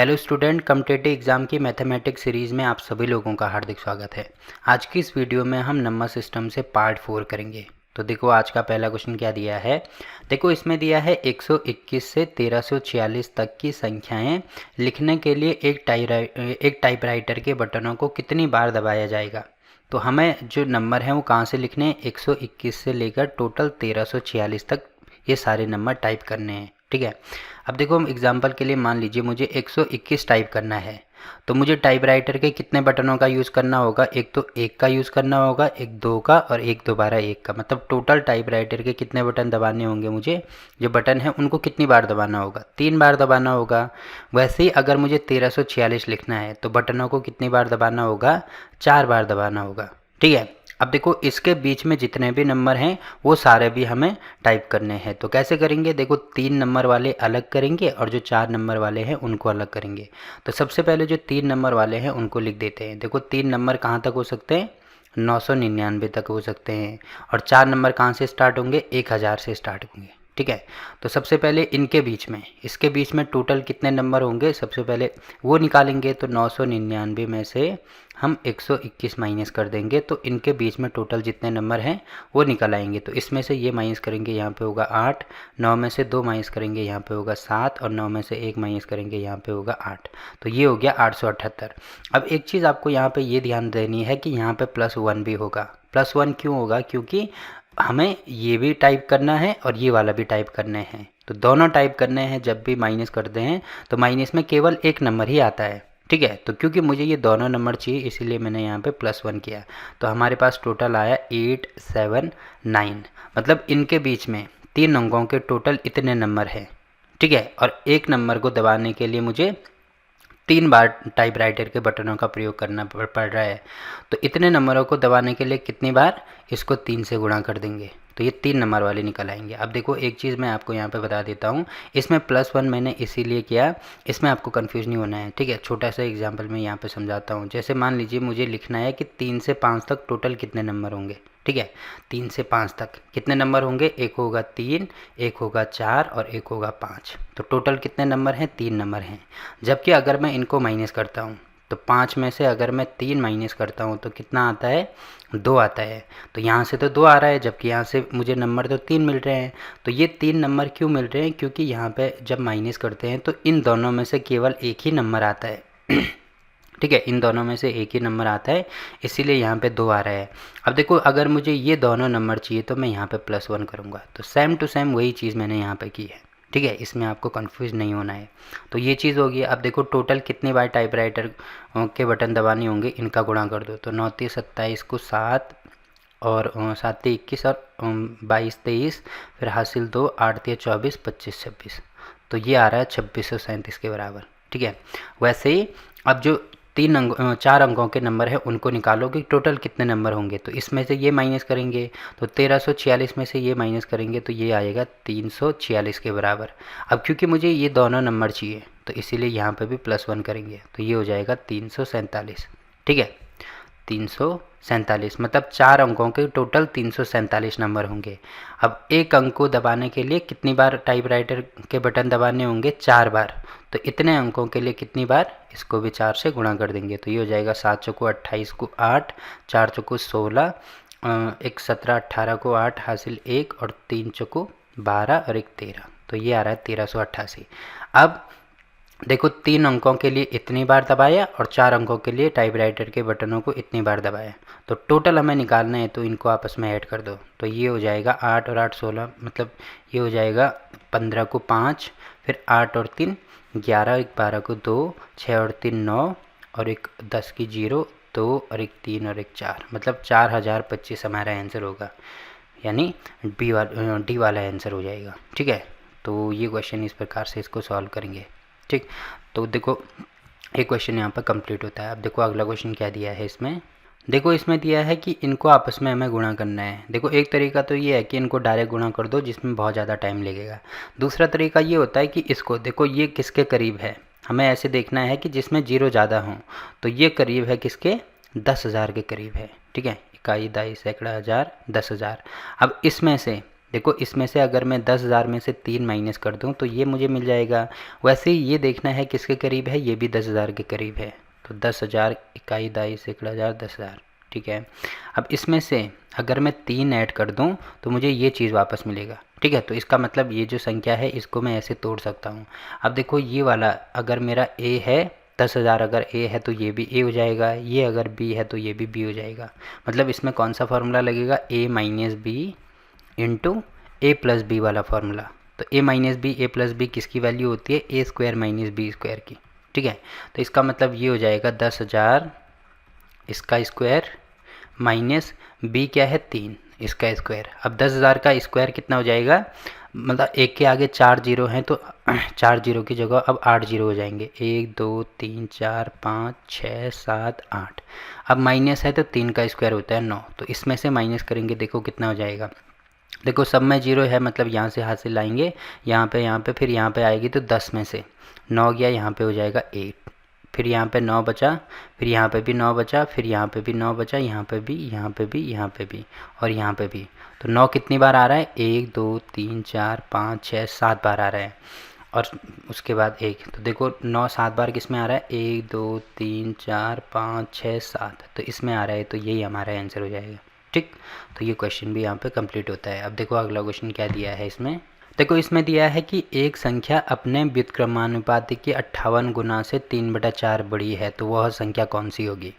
Hello student, competitive exam की mathematics series में आप सभी लोगों का हार्दिक स्वागत है। आज की इस वीडियो में हम नंबर सिस्टम से पार्ट 4 करेंगे। तो देखो आज का पहला क्वेश्चन क्या दिया है। देखो इसमें दिया है 121 से 1346 तक की संख्याएं लिखने के लिए एक टाइपराइटर के बटनों को कितनी बार दबाया जाएगा। तो हमें जो नंबर हैं वो कहाँ से लिखने हैं, 121 से लेकर टोटल 1346 तक ये सारे नंबर टाइप करने हैं। ठीक है, अब देखो हम एग्जांपल के लिए मान लीजिए मुझे 121 टाइप करना है, तो मुझे टाइपराइटर के कितने बटनों का यूज़ करना होगा। एक तो एक का यूज़ करना होगा, एक दो का और एक दोबारा एक का। मतलब टोटल टाइपराइटर के कितने बटन दबाने होंगे मुझे, जो बटन है उनको कितनी बार दबाना होगा, 3 बार दबाना होगा। वैसे ही अगर मुझे 1346 लिखना है तो बटनों को कितनी बार दबाना होगा, 4 बार दबाना होगा। ठीक है, अब देखो इसके बीच में जितने भी नंबर हैं वो सारे भी हमें टाइप करने हैं। तो कैसे करेंगे, देखो 3 नंबर वाले अलग करेंगे और जो 4 नंबर वाले हैं उनको अलग करेंगे। तो सबसे पहले जो 3 नंबर वाले हैं उनको लिख देते हैं। देखो 3 नंबर कहाँ तक हो सकते हैं, 999 तक हो सकते हैं। और 4 नंबर कहाँ से स्टार्ट होंगे, 1000 से स्टार्ट होंगे। ठीक है, तो सबसे पहले इनके बीच में, इसके बीच में टोटल कितने नंबर होंगे सबसे पहले वो निकालेंगे। तो 999 में से हम 121 माइनस कर देंगे, तो इनके बीच में टोटल जितने नंबर हैं वो निकल आएंगे। तो इसमें से ये माइनस करेंगे, यहाँ पे होगा 8, 9 में से 2 माइनस करेंगे, यहाँ पे होगा 7 और 9 में से 1 माइनस करेंगे, यहाँ पे होगा 8। तो ये हो गया 878। अब एक चीज़ आपको यहाँ पे ये ध्यान देनी है कि यहाँ पे +1 भी होगा। +1 क्यों होगा, क्योंकि हमें ये भी टाइप करना है और ये वाला भी टाइप करने हैं। तो दोनों टाइप करने हैं। जब भी माइनस करते हैं तो माइनस में केवल एक नंबर ही आता है। ठीक है, तो क्योंकि मुझे ये दोनों नंबर चाहिए इसीलिए मैंने यहाँ पे +1 किया। तो हमारे पास टोटल आया 879। मतलब इनके बीच में 3 अंकों के टोटल इतने नंबर हैं। ठीक है, और एक नंबर को दबाने के लिए मुझे 3 बार टाइपराइटर के बटनों का प्रयोग करना पड़ रहा है। तो इतने नंबरों को दबाने के लिए कितनी बार, इसको 3 से गुणा कर देंगे तो ये 3 नंबर वाले निकल आएंगे। अब देखो एक चीज़ मैं आपको यहाँ पे बता देता हूँ, इसमें +1 मैंने इसीलिए किया, इसमें आपको कंफ्यूज नहीं होना है। ठीक है, छोटा सा एग्जांपल मैं यहाँ पे समझाता हूँ। जैसे मान लीजिए मुझे लिखना है कि 3 से 5 तक टोटल कितने नंबर होंगे। ठीक है, 3 से 5 तक कितने नंबर होंगे, एक होगा 3, एक होगा 4 और एक होगा 5। तो टोटल कितने नंबर हैं, 3 नंबर हैं। जबकि अगर मैं इनको माइनस करता हूँ तो 5 में से अगर मैं 3 माइनस करता हूँ तो कितना आता है, 2 आता है। तो यहाँ से तो 2 आ रहा है, जबकि यहाँ से मुझे नंबर तो 3 मिल रहे हैं। तो ये 3 नंबर क्यों मिल रहे हैं, क्योंकि यहाँ पे जब माइनस करते हैं तो इन दोनों में से केवल एक ही नंबर आता है। ठीक है, इन दोनों में से एक ही नंबर आता है, इसीलिए यहाँ पे 2 आ रहा है। अब देखो अगर मुझे ये दोनों नंबर चाहिए तो मैं यहाँ पे +1 करूँगा। तो सेम टू सेम वही चीज़ मैंने यहाँ पे की है। ठीक है, इसमें आपको कंफ्यूज नहीं होना है। तो ये चीज़ होगी। अब देखो टोटल कितनी बार टाइपराइटर के बटन दबाने होंगे, इनका गुणा कर दो। तो 9 × 27 को 7 और 7 × 21 और 22 23, फिर हासिल 2, 8 × 24, 25 26। तो ये आ रहा है 2637 के बराबर। ठीक है, वैसे ही अब जो 4 अंकों के नंबर है उनको निकालो कि टोटल कितने नंबर होंगे। तो इसमें से ये माइनस करेंगे तो 1346 में से ये माइनस करेंगे तो ये आएगा 346 के बराबर। अब क्योंकि मुझे ये दोनों नंबर चाहिए तो इसीलिए यहाँ पे भी +1 करेंगे तो ये हो जाएगा 347। ठीक है, 347 मतलब 4 अंकों के टोटल 347 नंबर होंगे। अब एक अंक को दबाने के लिए कितनी बार टाइपराइटर के बटन दबाने होंगे, 4 बार। तो इतने अंकों के लिए कितनी बार, इसको भी 4 से गुणा कर देंगे। तो ये हो जाएगा 7 चौको 28 को 8, 4 चौको 16, एक 17 18 को 8 हासिल 1 और 3 चौको 12 और एक 13। तो ये आ रहा है 1388। अब देखो 3 अंकों के लिए इतनी बार दबाया और 4 अंकों के लिए टाइपराइटर के बटनों को इतनी बार दबाया। तो टोटल हमें निकालना है तो इनको आपस में ऐड कर दो। तो ये हो जाएगा 8 और 8 16, मतलब ये हो जाएगा 15 को 5, फिर 8 और 3 11, एक 12 को 2, 6 और 3 9 और एक 10 की 0 2 और एक 3 और एक 4, मतलब 4025 हमारा आंसर होगा। यानी डी वाला आंसर हो जाएगा। ठीक है, तो ये क्वेश्चन इस प्रकार से इसको सॉल्व करेंगे। ठीक, तो देखो एक क्वेश्चन यहाँ पर कंप्लीट होता है। अब देखो अगला क्वेश्चन क्या दिया है इसमें। देखो इसमें दिया है कि इनको आपस में हमें गुणा करना है। देखो एक तरीका तो ये है कि इनको डायरेक्ट गुणा कर दो जिसमें बहुत ज़्यादा टाइम लगेगा। दूसरा तरीका ये होता है कि इसको देखो ये किसके करीब है, हमें ऐसे देखना है कि जिसमें 0 ज़्यादा हों। तो ये करीब है किसके, 10,000 के करीब है। ठीक है, इकाई, दाई, सैकड़ा, हज़ार, 10,000। अब इसमें से देखो इसमें से अगर मैं 10,000 में से 3 माइनस कर दूं तो ये मुझे मिल जाएगा। वैसे ही ये देखना है किसके करीब है, ये भी 10,000 के करीब है। तो 10,000 इकाई दाई सैकड़ा हज़ार 10,000, ठीक है। अब इसमें से अगर मैं 3 ऐड कर दूं तो मुझे ये चीज़ वापस मिलेगा, ठीक है। तो इसका मतलब ये जो संख्या है इसको मैं ऐसे तोड़ सकता हूँ। अब देखो ये वाला अगर मेरा ए है, 10,000 अगर ए है तो ये भी ए हो जाएगा, ये अगर बी है तो ये भी बी हो जाएगा। मतलब इसमें कौन सा फार्मूला लगेगा, ए माइनस बी इंटू ए प्लस बी वाला फार्मूला। तो ए माइनस बी ए प्लस बी किसकी वैल्यू होती है, ए स्क्वायर माइनस बी स्क्वायर की, ठीक है। तो इसका मतलब ये हो जाएगा 10,000 इसका स्क्वायर माइनस बी क्या है 3 इसका स्क्वायर। अब 10,000 का स्क्वायर कितना हो जाएगा, मतलब एक के आगे 4 जीरो हैं तो 4 जीरो की जगह अब 8 जीरो हो जाएंगे, 1 2 3 4 5 6 7 8। अब माइनस है तो 3 का स्क्वायर होता है 9, तो इसमें से माइनस करेंगे देखो कितना हो जाएगा। देखो सब में जीरो है, मतलब यहाँ से हाथ से लाएंगे, यहाँ पे फिर यहाँ पे आएगी तो 10 में से 9 गया, यहाँ पे हो जाएगा 8, फिर यहाँ पे 9 बचा, फिर यहाँ पे भी 9 बचा, फिर यहाँ पे भी 9 बचा, यहाँ पे भी, यहाँ पे भी, यहाँ पे भी और यहाँ पे भी। तो 9 कितनी बार आ रहा है, 1 2 3 4 5 6 7 बार आ रहा है, और उसके बाद 1। तो देखो 9 7 बार किस में आ रहा है, 1 2 3 4 5 6 7, तो इसमें आ रहा है, तो यही हमारा आंसर हो जाएगा, ठीक। तो ये क्वेश्चन भी यहाँ पे कंप्लीट होता है। अब देखो अगला क्वेश्चन क्या दिया है इसमें। देखो इसमें दिया है कि एक संख्या अपने व्युत्क्रमानुपाती के 58 गुना से 3/4 बड़ी है, तो वह संख्या कौन सी होगी।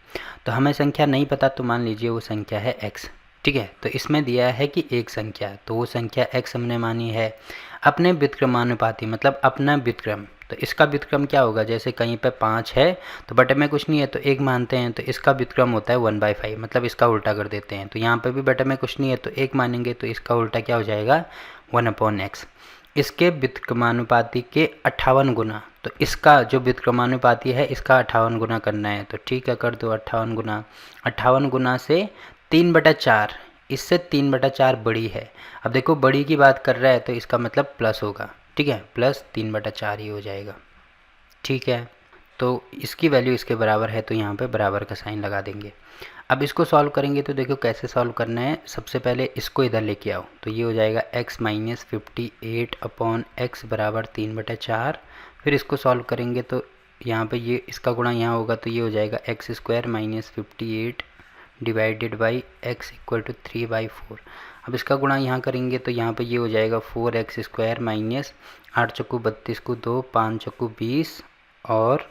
तो हमें संख्या नहीं पता, तो मान लीजिए वो संख्या है x, ठीक है। तो इसमें दिया है कि एक संख्या, तो वो संख्या x हमने मानी है अपने व्युत्क्रमानुपाती, मतलब अपना व्युत्क्रम। तो इसका व्युत्क्रम क्या होगा, जैसे कहीं पे 5 है तो बटे में कुछ नहीं है तो 1 मानते हैं, तो इसका व्युत्क्रम होता है 1/5, मतलब इसका उल्टा कर देते हैं। तो यहाँ पे भी बटे में कुछ नहीं है तो 1 मानेंगे, तो इसका उल्टा क्या हो जाएगा 1/x। इसके व्युत्क्रमानुपाती के 58 गुना, तो इसका जो व्युत्क्रमानुपाती है इसका 58 गुना करना है, तो ठीक है कर दो 58 गुना से 3/4, इससे 3/4 बड़ी है। अब देखो बड़ी की बात कर रहा है तो इसका मतलब प्लस होगा, ठीक है, प्लस 3/4 ही हो जाएगा, ठीक है। तो इसकी वैल्यू इसके बराबर है, तो यहाँ पे बराबर का साइन लगा देंगे। अब इसको सॉल्व करेंगे तो देखो कैसे सॉल्व करना है। सबसे पहले इसको इधर लेके आओ, तो ये हो जाएगा x माइनस 58/x बराबर 3/4। फिर इसको सॉल्व करेंगे तो यहाँ पे ये इसका गुणा यहाँ होगा, तो ये हो जाएगा x square minus 58 divided by x equal to 3/4। अब इसका गुणा यहाँ करेंगे तो यहाँ पे ये हो जाएगा 4x स्क्वायर माइनस 8 चक्कू 32 को 2, 5 चक्कू 20 और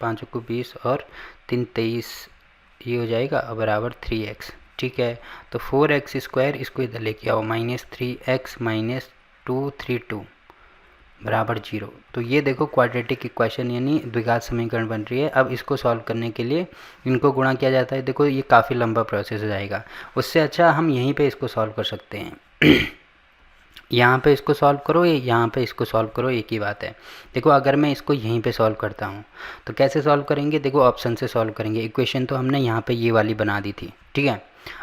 5 चक्कू 20 और 3 23, ये हो जाएगा बराबर 3x, ठीक है। तो 4x स्क्वायर इसको इधर लेके आओ, माइनस 3x माइनस 232 बराबर 0। तो ये देखो क्वाड्रेटिक इक्वेशन यानी द्विघात समीकरण बन रही है। अब इसको सॉल्व करने के लिए इनको गुणा किया जाता है। देखो ये काफ़ी लंबा प्रोसेस हो जाएगा, उससे अच्छा हम यहीं पे इसको सॉल्व कर सकते हैं। यहाँ पे इसको सॉल्व करो, यहाँ पे इसको सॉल्व करो, एक ही बात है। देखो अगर मैं इसको यहीं पे सॉल्व करता हूँ तो कैसे सॉल्व करेंगे, देखो ऑप्शन से सॉल्व करेंगे। इक्वेशन तो हमने यहाँ पे ये वाली बना दी थी, ठीक है।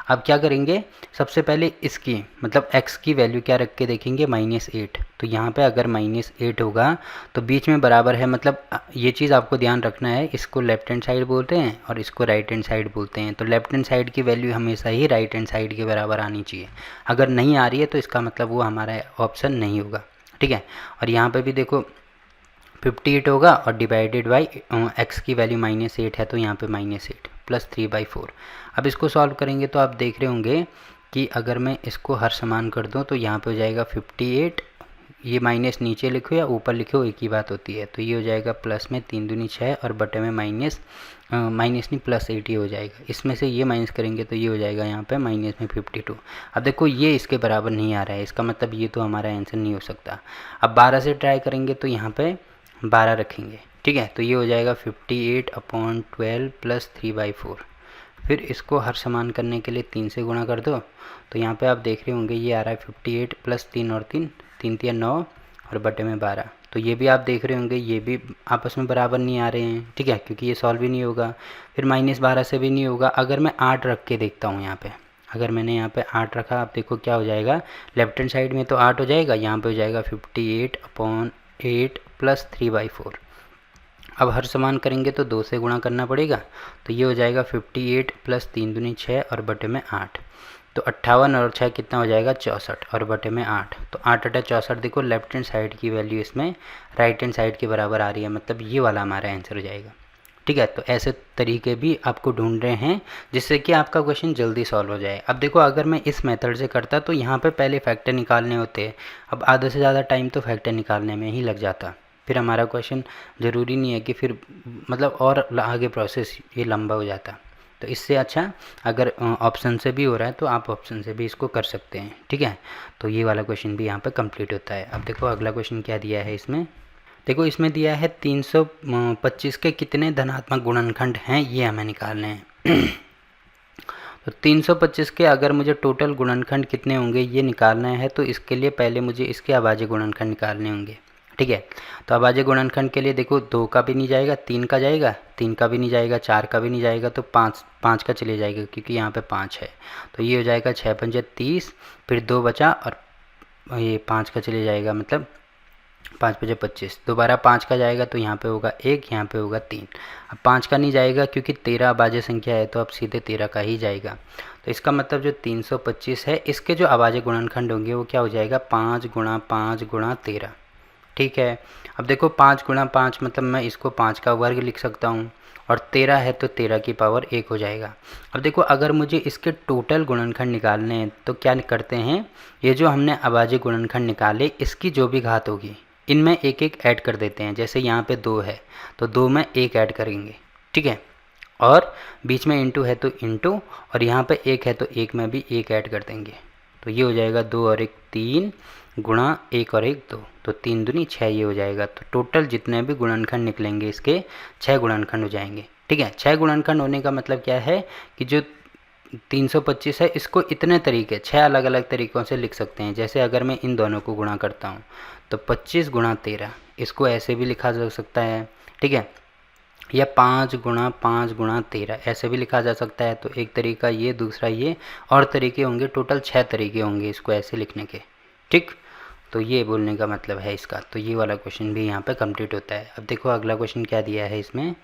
अब क्या करेंगे, सबसे पहले इसकी मतलब x की वैल्यू क्या रख के देखेंगे, -8। तो यहाँ पे अगर -8 होगा तो बीच में बराबर है, मतलब ये चीज़ आपको ध्यान रखना है, इसको लेफ्ट हैंड साइड बोलते हैं और इसको राइट हैंड साइड बोलते हैं। तो लेफ्ट हैंड साइड की वैल्यू हमेशा ही राइट हैंड साइड के बराबर आनी चाहिए। अगर नहीं आ रही है तो इसका मतलब वो हमारा ऑप्शन नहीं होगा, ठीक है। और यहाँ पर भी देखो 58 होगा और डिवाइडेड बाई x की वैल्यू -8 है, तो यहाँ पे -8 प्लस 3/4। अब इसको सॉल्व करेंगे तो आप देख रहे होंगे कि अगर मैं इसको हर समान कर दूं तो यहाँ पे हो जाएगा 58, ये माइनस नीचे लिखो या ऊपर लिखो एक ही बात होती है। तो ये हो जाएगा प्लस में 3 दूनी 6 और बटे में माइनस नहीं प्लस 8 ही हो जाएगा। इसमें से ये माइनस करेंगे तो ये हो जाएगा यहाँ पे माइनस में 52। अब देखो ये इसके बराबर नहीं आ रहा है, इसका मतलब ये तो हमारा आंसर नहीं हो सकता। अब 12 से ट्राई करेंगे तो यहाँ पे 12 रखेंगे, ठीक है। तो ये हो जाएगा 58/12 प्लस 3/4। फिर इसको हर समान करने के लिए 3 से गुणा कर दो, तो यहाँ पे आप देख रहे होंगे ये आ रहा है 58 प्लस 3 और 3 3 3 9 और बटे में 12। तो ये भी आप देख रहे होंगे ये भी आपस में बराबर नहीं आ रहे हैं, ठीक है, क्योंकि ये सॉल्व भी नहीं होगा। फिर -12 से भी नहीं होगा। अगर मैं 8 रख के देखता हूँ यहाँ पे, अगर मैंने यहाँ पे 8 रखा, आप देखो क्या हो जाएगा, लेफ्ट हैंड साइड में तो 8 हो जाएगा, यहाँ पे हो जाएगा 58/8 प्लस 3/4। अब हर समान करेंगे तो 2 से गुणा करना पड़ेगा, तो ये हो जाएगा 58 प्लस 3 दूनी 6 और बटे में 8। तो 58 और 6 कितना हो जाएगा 64 और बटे में 8, तो 8 अटा 64। देखो लेफ्ट हैंड साइड की वैल्यू इसमें राइट हैंड साइड के बराबर आ रही है, मतलब ये वाला हमारा आंसर हो जाएगा। ठीक है, तो ऐसे तरीके भी आपको ढूंढ रहे हैं जिससे कि आपका क्वेश्चन जल्दी सॉल्व हो जाए। अब देखो अगर मैं इस मेथड से करता तो यहाँ पे पहले फैक्टर निकालने होते, अब आधे से ज़्यादा टाइम तो फैक्टर निकालने में ही लग जाता, फिर हमारा क्वेश्चन ज़रूरी नहीं है कि फिर मतलब और आगे प्रोसेस ये लंबा हो जाता। तो इससे अच्छा अगर ऑप्शन से भी हो रहा है तो आप ऑप्शन से भी इसको कर सकते हैं। ठीक है, तो ये वाला क्वेश्चन भी यहाँ पे कंप्लीट होता है। अब देखो अगला क्वेश्चन क्या दिया है इसमें। देखो इसमें दिया है 325 के कितने धनात्मक गुणनखंड हैं, ये हमें निकालने हैं। तो 325 के अगर मुझे टोटल गुणनखंड कितने होंगे ये निकालना है, तो इसके लिए पहले मुझे इसके अभाज्य गुणनखंड निकालने होंगे। ठीक है, तो अभाज्य गुणनखंड के लिए देखो 2 का भी नहीं जाएगा, 3 का जाएगा, 3 का भी नहीं जाएगा, 4 का भी नहीं जाएगा, तो 5 का चले जाएगा क्योंकि यहाँ पे 5 है। तो ये हो जाएगा 6 पंजे 30, फिर 2 बचा और ये 5 का चले जाएगा, मतलब 5 बजे 25, दोबारा 5 का जाएगा तो यहाँ पे होगा 1, यहाँ पे होगा 3। अब 5 का नहीं जाएगा क्योंकि 13 अभाज्य संख्या है, तो अब सीधे 13 का ही जाएगा। तो इसका मतलब जो 325 है इसके जो अभाज्य गुणनखंड होंगे वो क्या हो जाएगा 5 गुणा 5 गुणा 13। ठीक है, अब देखो 5 गुणा 5 मतलब मैं इसको 5 का वर्ग लिख सकता हूँ, और 13 है तो 13 की पावर 1 हो जाएगा। अब देखो अगर मुझे इसके टोटल गुणनखंड निकालने हैं तो क्या करते हैं, ये जो हमने अभाज्य गुणनखंड निकाले इसकी जो भी घात होगी इनमें एक एक ऐड कर देते हैं। जैसे यहाँ पे 2 है तो 2 में 1 ऐड करेंगे। ठीक है, और बीच में इंटू है तो इंटू, और यहाँ पे 1 है तो 1 में भी 1 ऐड कर देंगे। तो ये हो जाएगा 2 और 1 3 गुणा 1 और 1 2, तो 3 दूनी 6 ये हो जाएगा। तो टोटल जितने भी गुणनखंड निकलेंगे इसके 6 गुणनखंड हो जाएंगे। ठीक है, 6 गुणनखंड होने का मतलब क्या है कि जो 325 है इसको इतने तरीके 6 अलग अलग तरीक़ों से लिख सकते हैं। जैसे अगर मैं इन दोनों को गुणा करता हूँ तो 25 गुणा 13, इसको ऐसे भी लिखा जा सकता है। ठीक है, या 5 गुणा 5 गुणा 13 ऐसे भी लिखा जा सकता है। तो एक तरीका ये, दूसरा ये, और तरीके होंगे, टोटल 6 तरीके होंगे इसको ऐसे लिखने के। ठीक, तो ये बोलने का मतलब है इसका। तो ये वाला क्वेश्चन भी यहाँ पे कंप्लीट होता है। अब देखो अगला क्वेश्चन क्या दिया है इसमें।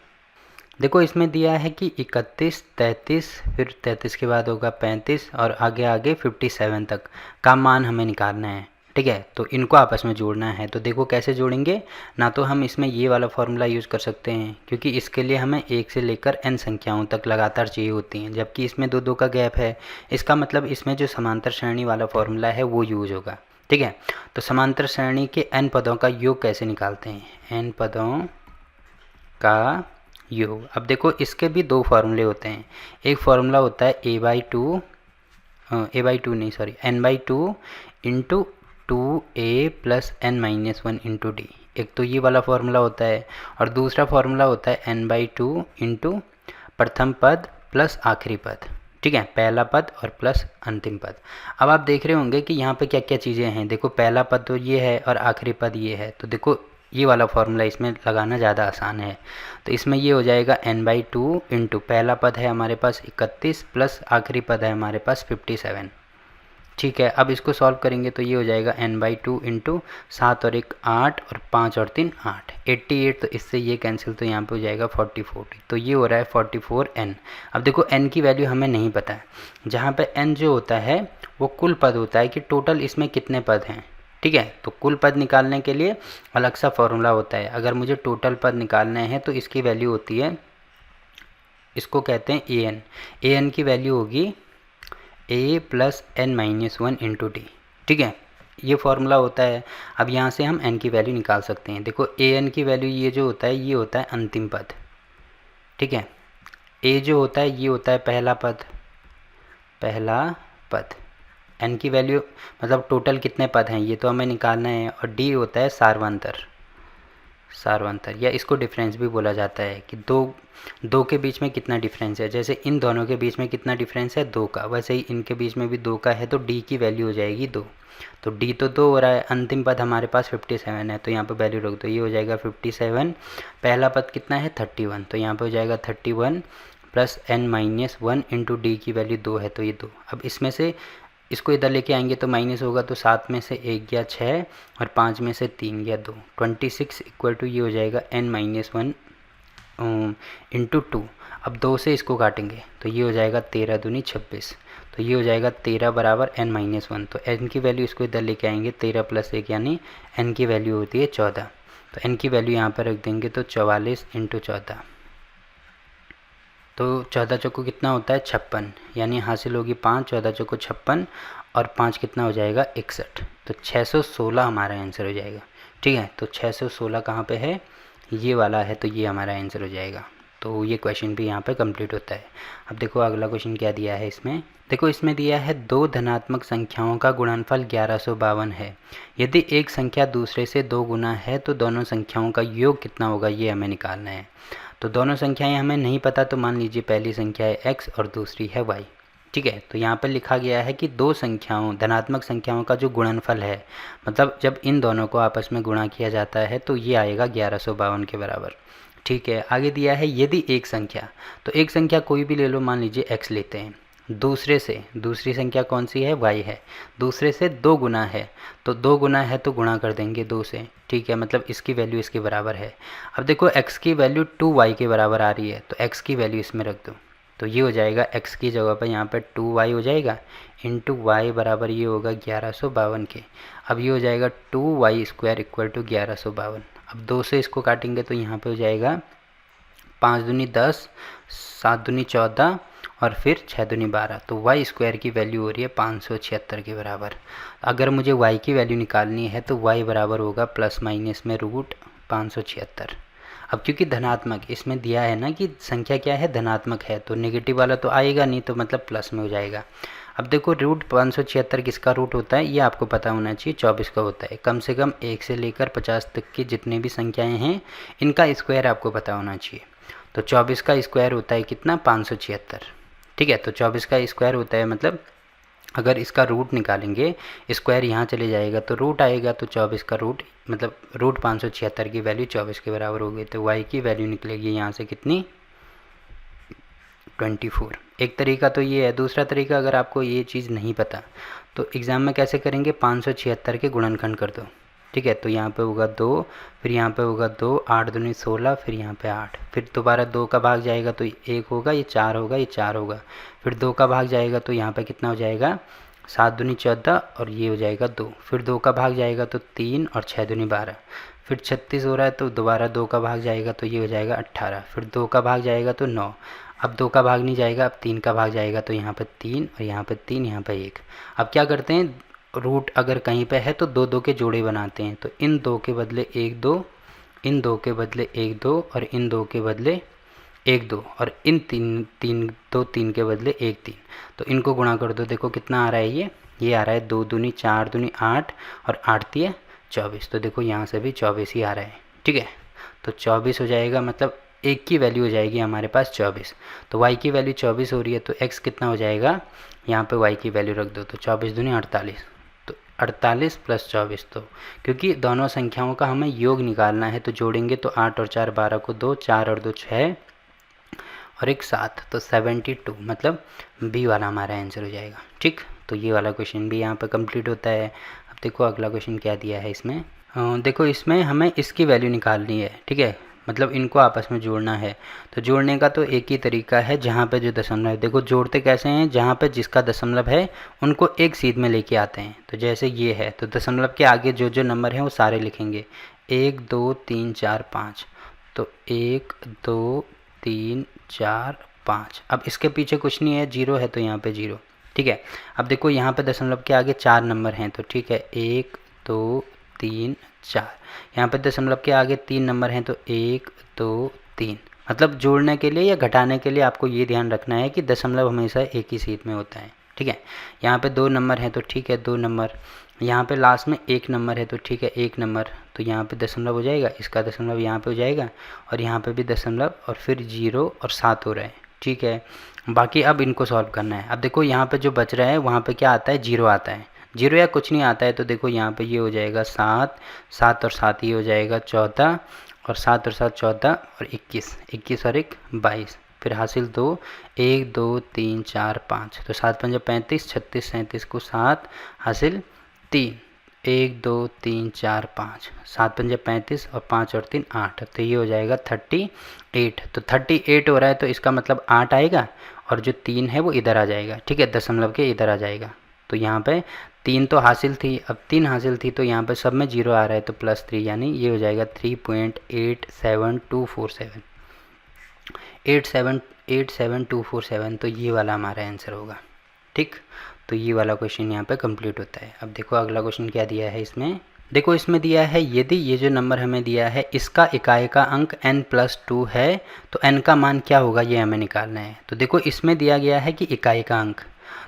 देखो इसमें दिया है कि 31 33, फिर 33 के बाद होगा 35 और आगे आगे 57 तक का मान हमें निकालना है। ठीक है, तो इनको आपस में जोड़ना है। तो देखो कैसे जोड़ेंगे, ना तो हम इसमें ये वाला फॉर्मूला यूज़ कर सकते हैं क्योंकि इसके लिए हमें 1 से लेकर n संख्याओं तक लगातार चाहिए होती हैं, जबकि इसमें 2 का गैप है। इसका मतलब इसमें जो समांतर श्रेणी वाला फॉर्मूला है वो यूज होगा। ठीक है, तो समांतर श्रेणी के n पदों का योग कैसे निकालते हैं, n पदों का योग। अब देखो इसके भी 2 फार्मूले होते हैं। एक फार्मूला होता है n/2 into 2a plus n-1 into D, एक तो ये वाला फार्मूला होता है, और दूसरा फार्मूला होता है n/2 इंटू प्रथम पद प्लस आखिरी पद। ठीक है, पहला पद और प्लस अंतिम पद। अब आप देख रहे होंगे कि यहाँ पे क्या क्या चीज़ें हैं। देखो पहला पद तो ये है और आखिरी पद ये है, तो देखो ये वाला फार्मूला इसमें लगाना ज़्यादा आसान है। तो इसमें ये हो जाएगा n/2 इंटू पहला पद है हमारे पास 31 प्लस आखिरी पद है हमारे पास 57। ठीक है, अब इसको सॉल्व करेंगे तो ये हो जाएगा n/2 इंटू 7 और 1 8 और 5 और 3 8, 88। तो इससे ये कैंसिल, तो यहाँ पे हो जाएगा 40, तो ये हो रहा है 44n। अब देखो n की वैल्यू हमें नहीं पता है, जहाँ पे n जो होता है वो कुल पद होता है कि टोटल इसमें कितने पद हैं। ठीक है, तो कुल पद निकालने के लिए अलग सा फॉर्मूला होता है। अगर मुझे टोटल पद निकालने हैं तो इसकी वैल्यू होती है, इसको कहते हैं an की वैल्यू होगी a plus n-1 into D. ठीक है, ये फॉर्मूला होता है। अब यहाँ से हम n की वैल्यू निकाल सकते हैं। देखो an की वैल्यू ये जो होता है ये होता है अंतिम पद। ठीक है, a जो होता है ये होता है पहला पद, n की वैल्यू मतलब टोटल कितने पद हैं ये तो हमें निकालना है, और d होता है सारवंतर, या इसको डिफरेंस भी बोला जाता है कि दो के बीच में कितना डिफरेंस है। जैसे इन दोनों के बीच में कितना डिफरेंस है 2 का, वैसे ही इनके बीच में भी 2 का है, तो d की वैल्यू हो जाएगी 2। तो d तो 2 हो रहा है, अंतिम पद हमारे पास 57 है, तो यहाँ पे वैल्यू रख दो, ये हो जाएगा 57। पहला पद कितना है 31, तो यहाँ पे हो जाएगा 31 प्लस n-1 इंटू डी की वैल्यू 2 है, तो ये 2। अब इसमें से इसको इधर लेके आएंगे तो माइनस होगा, तो 7 में से 1 गया 6 और 5 में से 3 गया 2, 26 इक्वल टू ये हो जाएगा n-1 इंटू 2। अब 2 से इसको काटेंगे तो ये हो जाएगा 13 दूनी 26, तो ये हो जाएगा 13 बराबर n-1। तो n की वैल्यू इसको इधर लेके आएंगे, 13 + 1 यानी n की वैल्यू होती है 14। तो n की वैल्यू यहाँ पर रख देंगे तो 44 × 14, तो 14 चौको कितना होता है 56, यानी हासिल होगी 5, 14 चौको 56 और 5 कितना हो जाएगा 61। तो 616 हमारा आंसर हो जाएगा। ठीक है, तो 616 कहाँ पे है, ये वाला है, तो ये हमारा आंसर हो जाएगा। तो ये क्वेश्चन भी यहाँ पे कंप्लीट होता है। अब देखो अगला क्वेश्चन क्या दिया है इसमें। देखो इसमें दिया है 2 धनात्मक संख्याओं का गुणनफल 1152 है। यदि एक संख्या दूसरे से 2 गुना है तो दोनों संख्याओं का योग कितना होगा, ये हमें निकालना है। तो दोनों संख्याएं हमें नहीं पता, तो मान लीजिए पहली संख्या है x और दूसरी है y। ठीक है, तो यहाँ पर लिखा गया है कि 2 संख्याओं धनात्मक संख्याओं का जो गुणनफल है, मतलब जब इन दोनों को आपस में गुणा किया जाता है तो ये आएगा 1152 के बराबर। ठीक है, आगे दिया है यदि एक संख्या, तो एक संख्या कोई भी ले लो, मान लीजिए x लेते हैं, दूसरे से, दूसरी संख्या कौन सी है y है, दूसरे से 2 गुना है, तो 2 गुना है तो गुणा कर देंगे 2 से। ठीक है, मतलब इसकी वैल्यू इसके बराबर है। अब देखो x की वैल्यू 2y के बराबर आ रही है, तो x की वैल्यू इसमें रख दो, तो ये हो जाएगा x की जगह पर यहाँ पर 2y हो जाएगा, इंटू y बराबर ये होगा 1152 के। अब ये हो जाएगा 2y² = 1152। अब 2 से इसको काटेंगे तो यहाँ पे हो जाएगा 5 दूनी 10, 7 दूनी 14 और फिर 6 दूनी 12, तो y² की वैल्यू हो रही है 576 के बराबर। अगर मुझे y की वैल्यू निकालनी है तो y बराबर होगा ± में √576। अब क्योंकि धनात्मक इसमें दिया है ना कि संख्या क्या है, धनात्मक है, तो नेगेटिव वाला तो आएगा नहीं, तो मतलब प्लस में हो जाएगा। अब देखो √576 किसका रूट होता है, ये आपको पता होना चाहिए, 24 का होता है। कम से कम 1 से लेकर 50 तक की जितनी भी संख्याएं हैं इनका स्क्वायर आपको पता होना चाहिए। तो 24 का स्क्वायर होता है कितना, 576। ठीक है, तो 24 का स्क्वायर होता है, मतलब अगर इसका रूट निकालेंगे, स्क्वायर यहाँ चले जाएगा तो रूट आएगा, तो 24 का रूट मतलब √576 की वैल्यू 24 के बराबर हो गई। तो y की वैल्यू निकलेगी यहाँ से कितनी, 24। एक तरीका तो ये है। दूसरा तरीका, अगर आपको ये चीज़ नहीं पता तो एग्ज़ाम में कैसे करेंगे, 576 के गुणनखंड कर दो। ठीक है, तो यहाँ पे होगा 2, फिर यहाँ पे होगा 2, 8 दूनी 16, फिर यहाँ पे 8, फिर दोबारा 2 का भाग जाएगा तो 1 होगा, ये 4 होगा, ये 4 होगा, फिर 2 का भाग जाएगा तो यहाँ पे कितना हो जाएगा, 7 दूनी 14 और ये हो जाएगा 2, फिर 2 का भाग जाएगा तो 3 और 6 दूनी 12, फिर 36 हो रहा है तो दोबारा 2 का भाग जाएगा तो ये हो जाएगा 18, फिर 2 का भाग जाएगा तो 9, अब 2 का भाग नहीं जाएगा, अब 3 का भाग जाएगा तो यहाँ पर 3 और यहाँ पर 3, यहाँ पर 1। अब क्या करते हैं, रूट अगर कहीं पे है तो 2 के जोड़े बनाते हैं, तो इन 2 के बदले 1 2, इन 2 के बदले 1 2 और इन 2 के बदले 1 2 और इन 3 के बदले 1 3। तो इनको गुणा कर दो, देखो कितना आ रहा है, ये आ रहा है 2 दूनी 4 दूनी 8 और 8 तिया 24। तो देखो यहाँ से भी 24 ही आ रहा है। ठीक है, तो 24 हो जाएगा, मतलब एक की वैल्यू हो जाएगी हमारे पास 24। तो y की वैल्यू 24 हो रही है, तो x कितना हो जाएगा, यहाँ पे y की वैल्यू रख दो, तो 24 दूनी 48, तो 48 + 24। तो क्योंकि दोनों संख्याओं का हमें योग निकालना है तो जोड़ेंगे तो 8 और 4 12 को 2, 4 और 2 6 और 1 7, तो 72, मतलब बी वाला हमारा आंसर हो जाएगा। ठीक, तो ये वाला क्वेश्चन भी यहाँ पर कंप्लीट होता है। अब देखो अगला क्वेश्चन क्या दिया है इसमें। देखो इसमें हमें इसकी वैल्यू निकालनी है। ठीक है, मतलब इनको आपस में जोड़ना है। तो जोड़ने का तो एक ही तरीका है, जहाँ पे जो दशमलव है, देखो जोड़ते कैसे हैं, जहाँ पे जिसका दशमलव है उनको एक सीध में लेके आते हैं। तो जैसे ये है तो दशमलव के आगे जो जो नंबर हैं वो सारे लिखेंगे, 1 2 3 4 5, तो 1 2 3 4 5। अब इसके पीछे कुछ नहीं है, 0 है तो यहाँ पे 0। ठीक है, अब देखो यहाँ पे दशमलव के आगे 4 नंबर हैं, तो ठीक है 1 2 3 4। यहाँ पे दशमलव के आगे 3 नंबर हैं, तो 1 2 3। मतलब जोड़ने के लिए या घटाने के लिए आपको ये ध्यान रखना है कि दशमलव हमेशा एक ही सीध में होता है। ठीक है, यहाँ पे 2 नंबर हैं, तो ठीक है 2 नंबर। यहाँ पे लास्ट में 1 नंबर है, तो ठीक है 1 नंबर। तो यहाँ पे दशमलव हो जाएगा, इसका दशमलव यहाँ पे हो जाएगा और यहाँ पे भी दशमलव और फिर 0 और 7 हो रहा है। ठीक है, बाकी अब इनको सॉल्व करना है। अब देखो यहाँ पे जो बच रहा है वहाँ पे क्या आता है, 0 आता है, 0 या कुछ नहीं आता है। तो देखो यहाँ पे ये हो जाएगा 7, 7 और 7 ये हो जाएगा 14 और 7 और 7 14 और 21, 21 और 1 22, फिर हासिल 2 1 2 3 4 5, तो 7 5 35, 36 37 को 7 हासिल 3 1 2 3 4 5, 7 पंजे 35 और 5 और 3 8, तो ये हो जाएगा 38। तो 38 हो रहा है तो इसका मतलब 8 आएगा और जो 3 है वो इधर आ जाएगा, ठीक है, दशमलव के इधर आ जाएगा। तो यहाँ पे 3 तो हासिल थी, अब 3 हासिल थी तो यहाँ पे सब में 0 आ रहा है तो +3, यानी ये हो जाएगा 3.87247, 87247, तो ये वाला हमारा आंसर होगा। ठीक, तो ये वाला क्वेश्चन यहाँ पे कंप्लीट होता है। अब देखो अगला क्वेश्चन क्या दिया है इसमें। देखो इसमें दिया है यदि ये जो नंबर हमें दिया है इसका इकाई का अंक n+2 है तो n का मान क्या होगा, ये हमें निकालना है। तो देखो इसमें दिया गया है कि इकाई का अंक,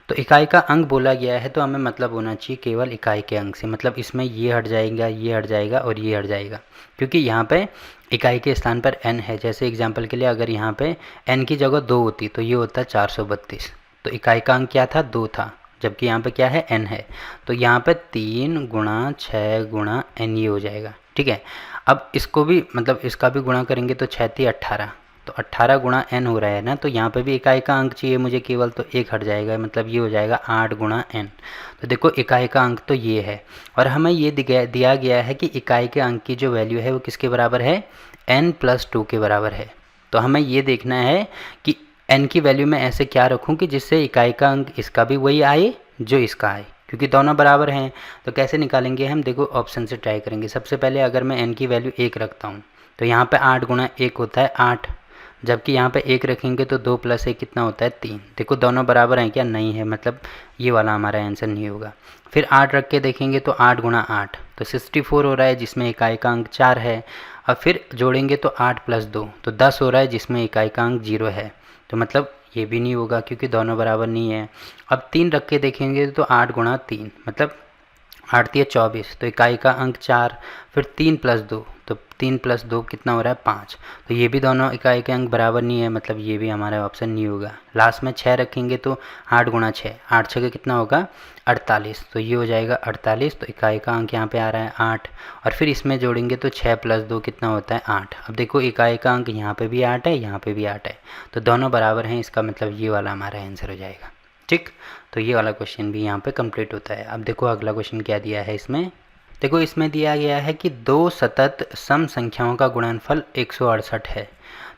तो इकाई का अंक बोला गया है तो हमें मतलब होना चाहिए केवल इकाई के अंक से, मतलब इसमें ये हट जाएगा, ये हट जाएगा और ये हट जाएगा, क्योंकि यहाँ पे इकाई के स्थान पर n है। जैसे एग्जांपल के लिए अगर यहाँ पे n की जगह 2 होती तो ये होता 432, तो इकाई का अंक क्या था, 2 था, जबकि यहाँ पे क्या है, n है। तो यहाँ पे 3 × 6 × n ये हो जाएगा, ठीक है। अब इसको भी मतलब इसका भी गुणा करेंगे तो 6 × 18, तो 18 × n हो रहा है ना, तो यहाँ पे भी इकाई का अंक चाहिए मुझे केवल, तो 1 हट जाएगा, मतलब ये हो जाएगा 8 × n। तो देखो इकाई का अंक तो ये है और हमें ये दिया गया है कि इकाई के अंक की जो वैल्यू है वो किसके बराबर है, n+2 के बराबर है। तो हमें ये देखना है कि n की वैल्यू में ऐसे क्या रखूं कि जिससे इकाई का अंक इसका भी वही आए जो इसका आए, क्योंकि दोनों बराबर हैं। तो कैसे निकालेंगे हम, देखो ऑप्शन से ट्राई करेंगे। सबसे पहले अगर मैं n की वैल्यू 1 रखता हूँ तो यहाँ पे 8 × 1 होता है 8, जबकि यहाँ पे 1 रखेंगे तो 2 + 1 कितना होता है 3। देखो दोनों बराबर हैं क्या, नहीं है, मतलब ये वाला हमारा आंसर नहीं होगा। फिर 8 रख के देखेंगे तो 8 × 8 तो 64 हो रहा है जिसमें इकाई का अंक 4 है। अब फिर जोड़ेंगे तो 8 + 2 तो 10 हो रहा है जिसमें इकाई का अंक 0 है, तो मतलब ये भी नहीं होगा क्योंकि दोनों बराबर नहीं है। अब 3 रख के देखेंगे तो 8 × 3 मतलब 8 × 3 = 24, तो इकाई का अंक 4, फिर 3 + 2 तो 3 + 2 कितना हो रहा है 5, तो ये भी दोनों इकाई के अंक बराबर नहीं है, मतलब ये भी हमारा ऑप्शन नहीं होगा। लास्ट में 6 रखेंगे तो 8 × 6, 8 6 कितना होगा 48, तो ये हो जाएगा 48, तो इकाई का अंक यहाँ पे आ रहा है 8, और फिर इसमें जोड़ेंगे तो 6 + 2 कितना होता है 8। अब देखो इकाई का अंक यहाँ पे भी 8 है, यहाँ पे भी 8 है, तो दोनों बराबर हैं, इसका मतलब ये वाला हमारा आंसर हो जाएगा। ठीक, तो ये वाला क्वेश्चन भी यहाँ पे कंप्लीट होता है। अब देखो अगला क्वेश्चन क्या दिया है इसमें। देखो इसमें दिया गया है कि 2 सतत सम संख्याओं का गुणनफल 168 है,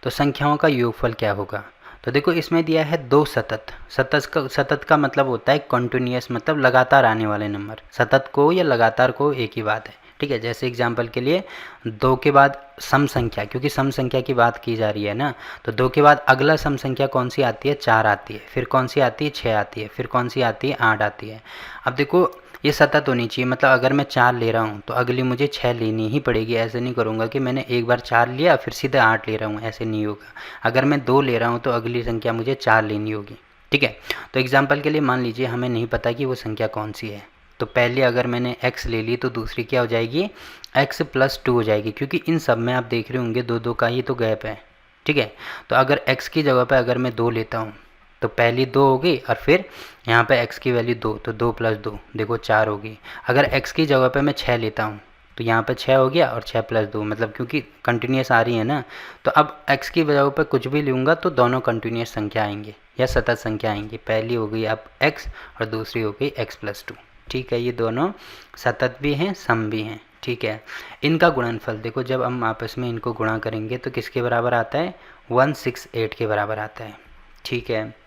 तो संख्याओं का योगफल क्या होगा। तो देखो इसमें दिया है 2 सतत, सतत का मतलब होता है कंटिन्यूअस, मतलब लगातार आने वाले नंबर। सतत को या लगातार को एक ही बात है, ठीक है। जैसे एग्जाम्पल के लिए 2 के बाद सम संख्या, क्योंकि सम संख्या की बात की जा रही है ना, तो 2 के बाद अगला सम संख्या कौन सी आती है, 4 आती है, फिर कौन सी आती है 6 आती है, फिर कौन सी आती है 8 आती है। अब देखो ये सतत होनी चाहिए, मतलब अगर मैं 4 ले रहा हूँ तो अगली मुझे 6 लेनी ही पड़ेगी। ऐसे नहीं करूँगा कि मैंने एक बार 4 लिया फिर सीधे 8 ले रहा हूँ, ऐसे नहीं होगा। अगर मैं 2 ले रहा हूँ तो अगली संख्या मुझे 4 लेनी होगी, ठीक है। तो एग्जाम्पल के लिए मान लीजिए हमें नहीं पता कि वो संख्या कौन सी है, तो पहले अगर मैंने x ले ली तो दूसरी क्या हो जाएगी, x + 2 हो जाएगी, क्योंकि इन सब में आप देख रहे होंगे 2 2 का ही तो गैप है, ठीक है। तो अगर x की जगह पर अगर मैं 2 लेता हूँ तो पहली 2 होगी और फिर यहाँ पे x की वैल्यू 2, तो 2 + 2 देखो 4 होगी। अगर x की जगह पे मैं 6 लेता हूँ तो यहाँ पे 6 हो गया और 6 + 2, मतलब क्योंकि कंटिन्यूस आ रही है ना, तो अब x की जगह पे कुछ भी लूँगा तो दोनों कंटिन्यूस संख्या आएंगे या सतत संख्या आएंगी। पहली हो गई अब x और दूसरी हो गई x + 2, ठीक है। ये दोनों सतत भी हैं, सम भी हैं, ठीक है। इनका गुणनफल देखो जब हम आपस में इनको गुणा करेंगे तो किसके बराबर आता है, 168 के बराबर आता है, ठीक है।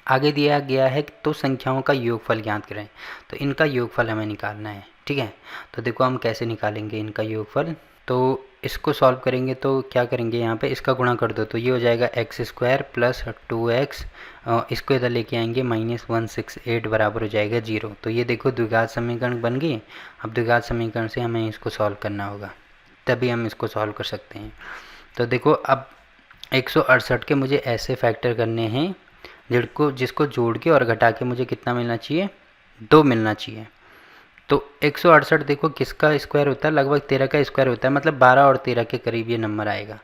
आगे दिया गया है तो संख्याओं का योगफल ज्ञात करें, तो इनका योगफल हमें निकालना है, ठीक है। तो देखो हम कैसे निकालेंगे इनका योगफल, तो इसको सॉल्व करेंगे तो क्या करेंगे, यहाँ पे इसका गुणा कर दो तो ये हो जाएगा x² + 2x, इसको इधर लेके आएंगे -168 बराबर हो जाएगा 0। तो ये देखो द्विघात समीकरण बन गई। अब द्विघात समीकरण से हमें इसको सॉल्व करना होगा, तभी हम इसको सॉल्व कर सकते हैं। तो देखो अब 168 के मुझे ऐसे फैक्टर करने हैं जिसको जोड़ के और घटा के मुझे कितना मिलना चाहिए, 2 मिलना चाहिए। तो 168 देखो किसका स्क्वायर होता है, लगभग 13 का स्क्वायर होता है, मतलब 12 और 13 के करीब ये नंबर आएगा।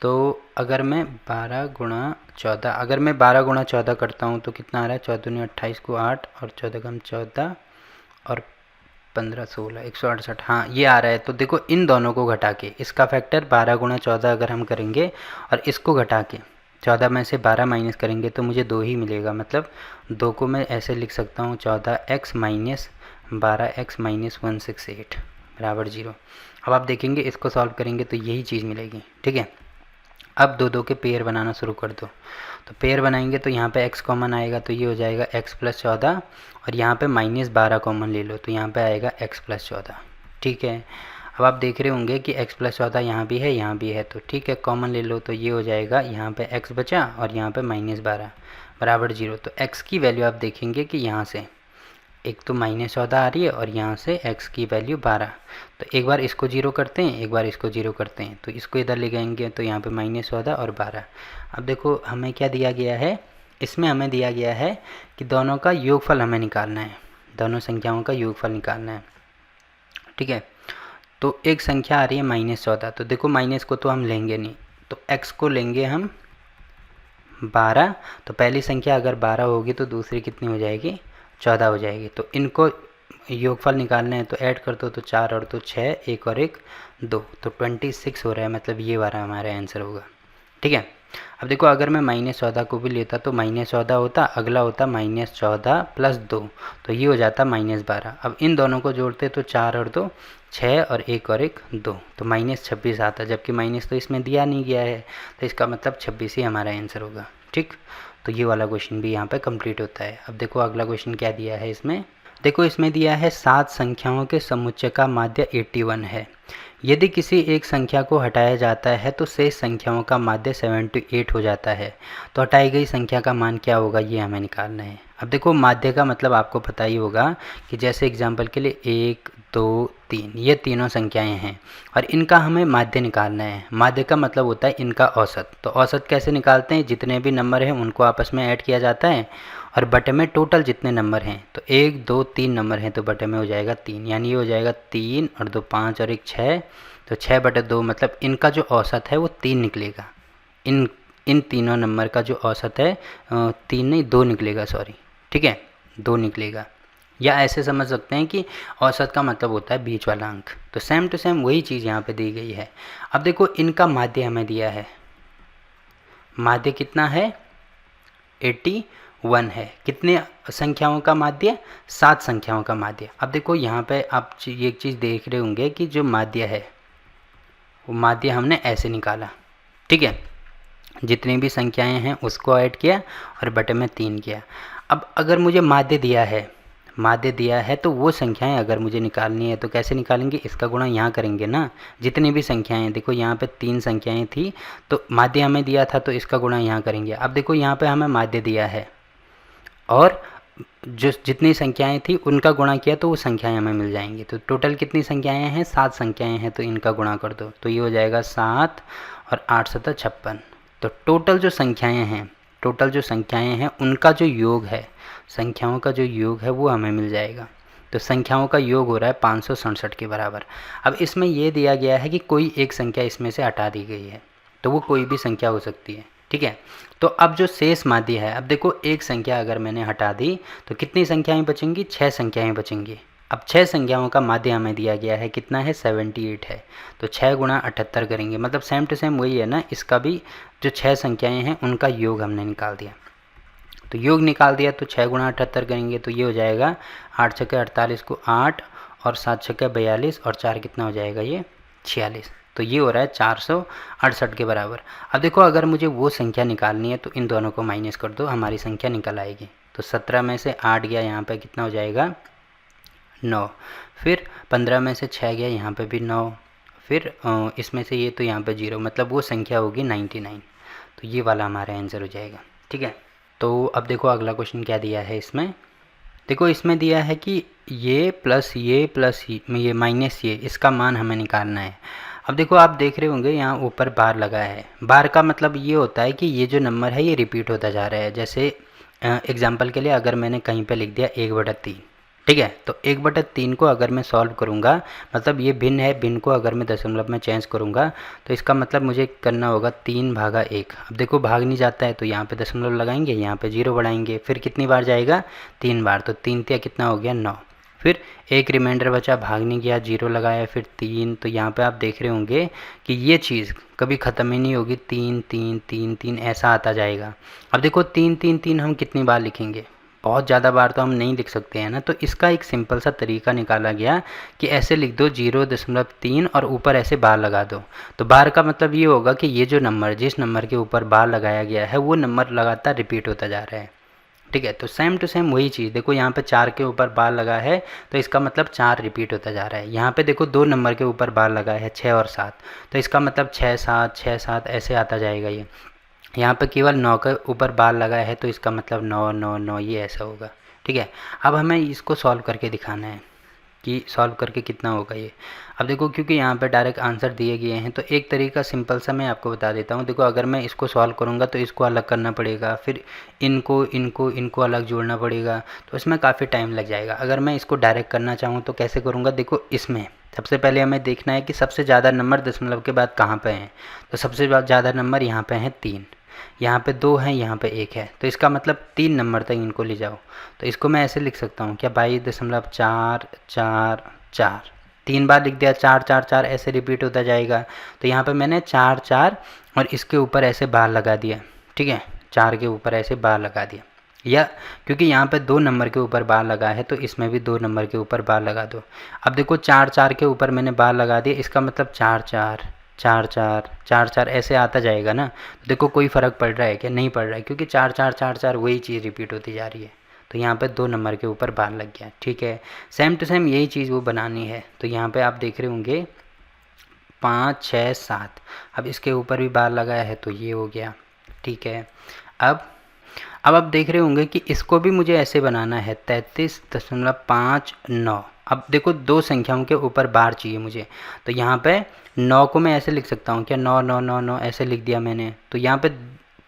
तो अगर मैं 12 × 14, अगर मैं 12 × 14 करता हूँ तो कितना आ रहा है, 14 दूनी 28 को 8 और 14 कम 14 और 15 16, 168, हाँ ये आ रहा है। तो देखो इन दोनों को घटा के इसका फैक्टर 12 × 14 अगर हम करेंगे और इसको घटा के 14 में से 12 माइनस करेंगे तो मुझे 2 ही मिलेगा, मतलब 2 को मैं ऐसे लिख सकता हूँ 14x - 12x माइनस 168 बराबर 0। अब आप देखेंगे इसको सॉल्व करेंगे तो यही चीज़ मिलेगी, ठीक है। अब दो दो के पेयर बनाना शुरू कर दो, तो पेयर बनाएंगे तो यहाँ पे x कॉमन आएगा तो ये हो जाएगा x प्लस 14 और यहाँ पे माइनस 12 कॉमन ले लो तो यहाँ पे आएगा x प्लस 14, ठीक है। अब आप देख रहे होंगे कि x प्लस 14 यहाँ भी है तो ठीक है, कॉमन ले लो तो ये हो जाएगा, यहाँ पे x बचा और यहाँ पे माइनस 12 बराबर 0। तो x की वैल्यू आप देखेंगे कि यहाँ से एक तो माइनस 14 आ रही है और यहाँ से x की वैल्यू 12, तो एक बार इसको जीरो करते हैं, एक बार इसको जीरो करते हैं, तो इसको इधर ले जाएंगे तो यहाँ पे माइनस 14 और 12। अब देखो हमें क्या दिया गया है, इसमें हमें दिया गया है कि दोनों का योगफल हमें निकालना है, दोनों संख्याओं का योगफल निकालना है, ठीक है। तो एक संख्या आ रही है माइनस 14, तो देखो माइनस को तो हम लेंगे नहीं, तो x को लेंगे हम 12, तो पहली संख्या अगर 12 होगी तो दूसरी कितनी हो जाएगी, 14 हो जाएगी। तो इनको योगफल निकालना है तो ऐड कर दो, तो 4 और 2 6, 1 और 1 2, तो 26 हो रहा है, मतलब ये वाला हमारा आंसर होगा, ठीक है। अब देखो अगर मैं माइनस 14 को भी लेता तो माइनस 14 होता, अगला होता माइनस 14 प्लस 2, तो ये हो जाता माइनस 12। अब इन दोनों को जोड़ते तो 4 और 2 6 और 1 और 1 2, तो माइनस 26 आता, जबकि माइनस तो इसमें दिया नहीं गया है, तो इसका मतलब 26 ही हमारा आंसर होगा, ठीक। तो ये वाला क्वेश्चन भी यहाँ पे कंप्लीट होता है। अब देखो अगला क्वेश्चन क्या दिया है इसमें, देखो इसमें दिया है 7 संख्याओं के समुच्चय का माध्य 81 है। यदि किसी एक संख्या को हटाया जाता है तो शेष संख्याओं का माध्य 78 हो जाता है, तो हटाई गई संख्या का मान क्या होगा, ये हमें निकालना है। अब देखो माध्य का मतलब आपको पता ही होगा कि जैसे एग्जांपल के लिए 1 2 3 ये तीनों संख्याएं हैं और इनका हमें माध्य निकालना है। माध्य का मतलब होता है इनका औसत। तो औसत कैसे निकालते हैं, जितने भी नंबर हैं उनको आपस में ऐड किया जाता है और बटे में टोटल जितने नंबर हैं, तो 1 2 3 नंबर हैं तो बटे में हो जाएगा 3, यानी ये हो जाएगा 3 और 2 5 और 1 6, तो 6 बटे 2, मतलब इनका जो औसत है वो 3 निकलेगा। इन तीनों नंबर का जो औसत है 3 नहीं 2 निकलेगा, सॉरी, ठीक है 2 निकलेगा। या ऐसे समझ सकते हैं कि औसत का मतलब होता है बीच वाला अंक। तो सेम टू सेम वही चीज़ यहाँ पे दी गई है। अब देखो इनका माध्य हमें दिया है, माध्य कितना है 81 है। कितने संख्याओं का माध्य, 7 संख्याओं का माध्य। अब देखो यहाँ पे आप एक चीज़ देख रहे होंगे कि जो माध्य है वो माध्य हमने ऐसे निकाला, ठीक है, जितनी भी संख्याएं हैं उसको ऐड किया और बटे में 3 किया। अब अगर मुझे माध्य दिया है तो वो संख्याएं अगर मुझे निकालनी है तो कैसे निकालेंगे, इसका गुणा यहाँ करेंगे ना। जितनी भी संख्याएं, देखो यहाँ पे 3 संख्याएं थी तो माध्य हमें दिया था तो इसका गुणा यहाँ करेंगे। अब देखो यहाँ पे हमें माध्य दिया है और जो जितनी संख्याएं थी उनका गुणा किया तो वो संख्याएं हमें मिल जाएंगी। तो टोटल कितनी संख्याएं हैं, 7 संख्याएं हैं, तो इनका गुणा कर दो तो ये हो जाएगा 7 और 8 7 56। तो टोटल जो संख्याएं हैं उनका जो योग है, संख्याओं का जो योग है वो हमें मिल जाएगा। तो संख्याओं का योग हो रहा है 567 के बराबर। अब इसमें ये दिया गया है कि कोई एक संख्या इसमें से हटा दी गई है, तो वो कोई भी संख्या हो सकती है, ठीक है। तो अब जो शेष माध्य है, अब देखो एक संख्या अगर मैंने हटा दी तो कितनी संख्याएं बचेंगी, 6 संख्याएं बचेंगी। अब 6 संख्याओं का माध्य हमें दिया गया है, कितना है 78 है, तो 6 गुणा 78 करेंगे, मतलब सेम टू सेम वही है ना। इसका भी जो 6 संख्याएं हैं उनका योग हमने निकाल दिया, तो योग निकाल दिया तो 6 गुणा 78 करेंगे तो ये हो जाएगा 8 छक्के 48 को 8 और 7 छक्के 42 और 4 कितना हो जाएगा, ये 46। तो ये हो रहा है 468 के बराबर। अब देखो अगर मुझे वो संख्या निकालनी है तो इन दोनों को माइनस कर दो, हमारी संख्या निकल आएगी। तो 17 में से 8 गया, यहाँ पे कितना हो जाएगा 9, फिर 15 में से 6 गया, यहाँ पे भी 9, फिर इसमें से ये तो यहाँ पे 0, मतलब वो संख्या होगी 99। तो ये वाला हमारा आंसर हो जाएगा, ठीक है। तो अब देखो अगला क्वेश्चन क्या दिया है इसमें, देखो इसमें दिया है कि ये प्लस ये माइनस ये, इसका मान हमें निकालना है। अब देखो आप देख रहे होंगे यहाँ ऊपर बार लगा है, बार का मतलब ये होता है कि ये जो नंबर है ये रिपीट होता जा रहा है। जैसे एग्जांपल के लिए अगर मैंने कहीं पे लिख दिया 1/3, ठीक है, तो 1/3 को अगर मैं सॉल्व करूँगा, मतलब ये भिन्न है, भिन्न को अगर मैं दशमलव में चेंज करूँगा तो इसका मतलब मुझे करना होगा 3/1। अब देखो भाग नहीं जाता है तो यहाँ पे दशमलव लगाएंगे, यहाँ पे 0 बढ़ाएंगे, फिर कितनी बार जाएगा 3 बार, तो 3 तिया कितना हो गया 9, फिर एक रिमाइंडर बचा, भाग नहीं गया, 0 लगाया, फिर 3। तो यहाँ पे आप देख रहे होंगे कि ये चीज़ कभी ख़त्म ही नहीं होगी, 3 3 3 3 ऐसा आता जाएगा। अब देखो 3 3 3 हम कितनी बार लिखेंगे, बहुत ज़्यादा बार तो हम नहीं लिख सकते हैं ना, तो इसका एक सिंपल सा तरीका निकाला गया कि ऐसे लिख दो 0.3 और ऊपर ऐसे बार लगा दो। तो बार का मतलब ये होगा कि ये जो नंबर, जिस नंबर के ऊपर बार लगाया गया है वो नंबर लगातार रिपीट होता जा रहा है। ठीक है, तो सेम टू सेम वही चीज़, देखो यहाँ पे 4 के ऊपर बार लगा है तो इसका मतलब 4 रिपीट होता जा रहा है। यहाँ पे देखो 2 नंबर के ऊपर बार लगा है 6 और 7, तो इसका मतलब 6 7 6 7 ऐसे आता जाएगा ये। यहाँ पे केवल 9 के ऊपर बार लगा है तो इसका मतलब 9 9 9 ये ऐसा होगा। ठीक है, अब हमें इसको सॉल्व करके दिखाना है कि सॉल्व करके कितना होगा ये। अब देखो क्योंकि यहाँ पे डायरेक्ट आंसर दिए गए हैं तो एक तरीका सिंपल सा मैं आपको बता देता हूँ। देखो अगर मैं इसको सॉल्व करूँगा तो इसको अलग करना पड़ेगा, फिर इनको अलग जोड़ना पड़ेगा, तो इसमें काफ़ी टाइम लग जाएगा। अगर मैं इसको डायरेक्ट करना चाहूँ तो कैसे करूँगा, देखो इसमें सबसे पहले हमें देखना है कि सबसे ज़्यादा नंबर दशमलव के बाद कहाँ पे हैं। तो सबसे ज़्यादा नंबर यहाँ पे हैं 3, यहाँ पे 2 हैं, यहाँ पे 1 है, तो इसका मतलब 3 नंबर तक इनको ले जाओ। तो इसको मैं ऐसे लिख सकता हूँ क्या, 22.444, 3 बार लिख दिया, 4 4 4 ऐसे रिपीट होता जाएगा। तो यहाँ पे मैंने 4 4 और इसके ऊपर ऐसे बार लगा दिया। ठीक है, 4 के ऊपर ऐसे बार लगा दिया, या क्योंकि यहाँ पे 2 नंबर के ऊपर बार लगा है तो इसमें भी 2 नंबर के ऊपर बार लगा दो। अब देखो 4 4 के ऊपर मैंने बार लगा दिया, इसका मतलब 4 4 4 4 4 4 ऐसे आता जाएगा ना। तो देखो कोई फ़र्क पड़ रहा है क्या, नहीं पड़ रहा है, क्योंकि 4 4 4 4 वही चीज़ रिपीट होती जा रही है। तो यहाँ पे 2 नंबर के ऊपर बार लग गया। ठीक है, सेम टू सेम यही चीज़ वो बनानी है। तो यहाँ पे आप देख रहे होंगे 5 6 7, अब इसके ऊपर भी बार लगाया है तो ये हो गया। ठीक है, अब आप देख रहे होंगे कि इसको भी मुझे ऐसे बनाना है 33.59। अब देखो 2 संख्याओं के ऊपर बार चाहिए मुझे, तो यहाँ पे 9 को मैं ऐसे लिख सकता हूँ क्या, 9 9 9 9 ऐसे लिख दिया मैंने। तो यहाँ पे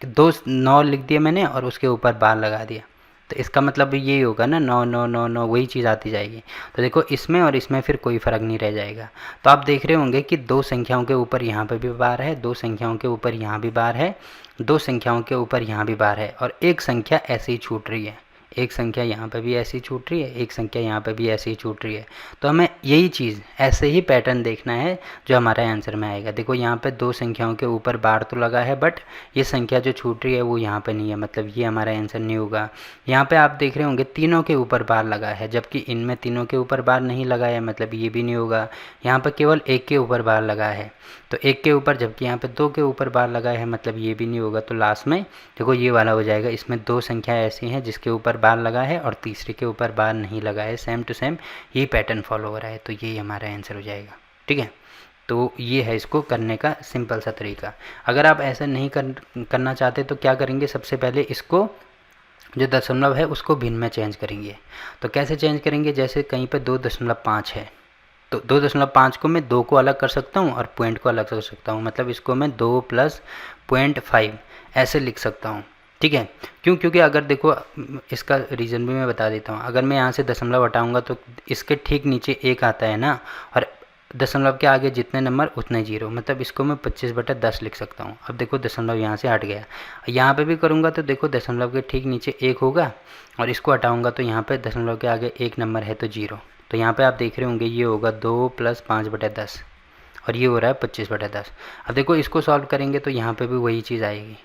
2 9 लिख दिया मैंने और उसके ऊपर बार लगा दिया, तो इसका मतलब यही होगा ना, 9 9 9 9 वही चीज़ आती जाएगी। तो देखो इसमें और इसमें फिर कोई फ़र्क नहीं रह जाएगा। तो आप देख रहे होंगे कि 2 संख्याओं के ऊपर यहाँ पे भी बार है, 2 संख्याओं के ऊपर यहाँ भी बार है, 2 संख्याओं के ऊपर यहाँ भी बार है, और एक संख्या ऐसे ही छूट रही है। एक संख्या यहाँ पे भी ऐसी छूट रही है, एक संख्या यहाँ पे भी ऐसे ही छूट रही है। तो हमें यही चीज़, ऐसे ही पैटर्न देखना है जो हमारे आंसर में आएगा। देखो यहाँ पे 2 संख्याओं के ऊपर बार तो लगा है, बट ये संख्या जो छूट रही है वो यहाँ पे नहीं है, मतलब ये हमारा आंसर नहीं होगा। यहाँ पे आप देख रहे होंगे तीनों के ऊपर बार लगा है, जबकि इनमें तीनों के ऊपर बार नहीं लगा है, मतलब ये भी नहीं होगा। यहाँ पर केवल 1 के ऊपर बार लगा है, तो 1 के ऊपर, जबकि यहाँ पे 2 के ऊपर बार लगा है, मतलब ये भी नहीं होगा। तो लास्ट में देखो ये वाला हो जाएगा। इसमें 2 संख्या ऐसी हैं जिसके ऊपर बार लगा है और तीसरे के ऊपर बार नहीं लगा है। सेम टू सेम ये पैटर्न फॉलो हो रहा है, तो यही हमारा आंसर हो जाएगा। ठीक है, तो ये है इसको करने का सिंपल सा तरीका। अगर आप ऐसा नहीं करना चाहते तो क्या करेंगे, सबसे पहले इसको जो दशमलव है उसको भिन्न में चेंज करेंगे। तो कैसे चेंज करेंगे, जैसे कहीं पे 2.5 है तो 2.5 को मैं 2 को अलग कर सकता हूँ और पॉइंट को अलग कर सकता हूँ, मतलब इसको मैं 2 + 0.5 ऐसे लिख सकता हूँ। ठीक है, क्यों, क्योंकि अगर देखो इसका रीज़न भी मैं बता देता हूँ। अगर मैं यहाँ से दशमलव हटाऊँगा तो इसके ठीक नीचे 1 आता है ना, और दशमलव के आगे जितने नंबर उतने 0, मतलब इसको मैं 25/10 लिख सकता हूँ। अब देखो दशमलव यहाँ से हट गया, यहाँ पे भी करूँगा तो देखो दशमलव के ठीक नीचे 1 होगा, और इसको हटाऊँगा तो यहाँ पे दशमलव के आगे 1 नंबर है तो 0। तो यहाँ पे आप देख रहे होंगे ये होगा 2 + 5/10 और ये हो रहा है 25/10। अब देखो इसको सॉल्व करेंगे तो यहाँ पे भी वही चीज़ आएगी।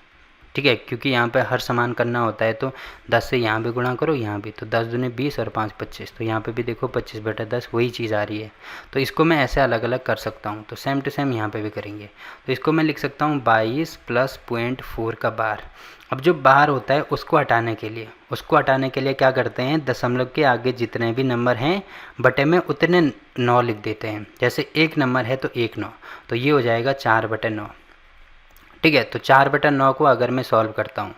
ठीक है, क्योंकि यहाँ पे हर समान करना होता है, तो 10 से यहाँ भी गुणा करो, यहाँ भी, तो 10 दूनी 20 और 5 25, तो यहाँ पे भी देखो 25/10 वही चीज़ आ रही है। तो इसको मैं ऐसे अलग अलग कर सकता हूँ, तो सेम टू सेम यहाँ पे भी करेंगे। तो इसको मैं लिख सकता हूँ 22 + 0.4 का बार। अब जो बार होता है उसको हटाने के लिए क्या करते हैं, दशमलव के आगे जितने भी नंबर हैं बटे में उतने 9 लिख देते हैं। जैसे 1 नंबर है तो 1 9, तो ये हो जाएगा 4/9। ठीक है, तो 4/9 को अगर मैं सॉल्व करता हूँ,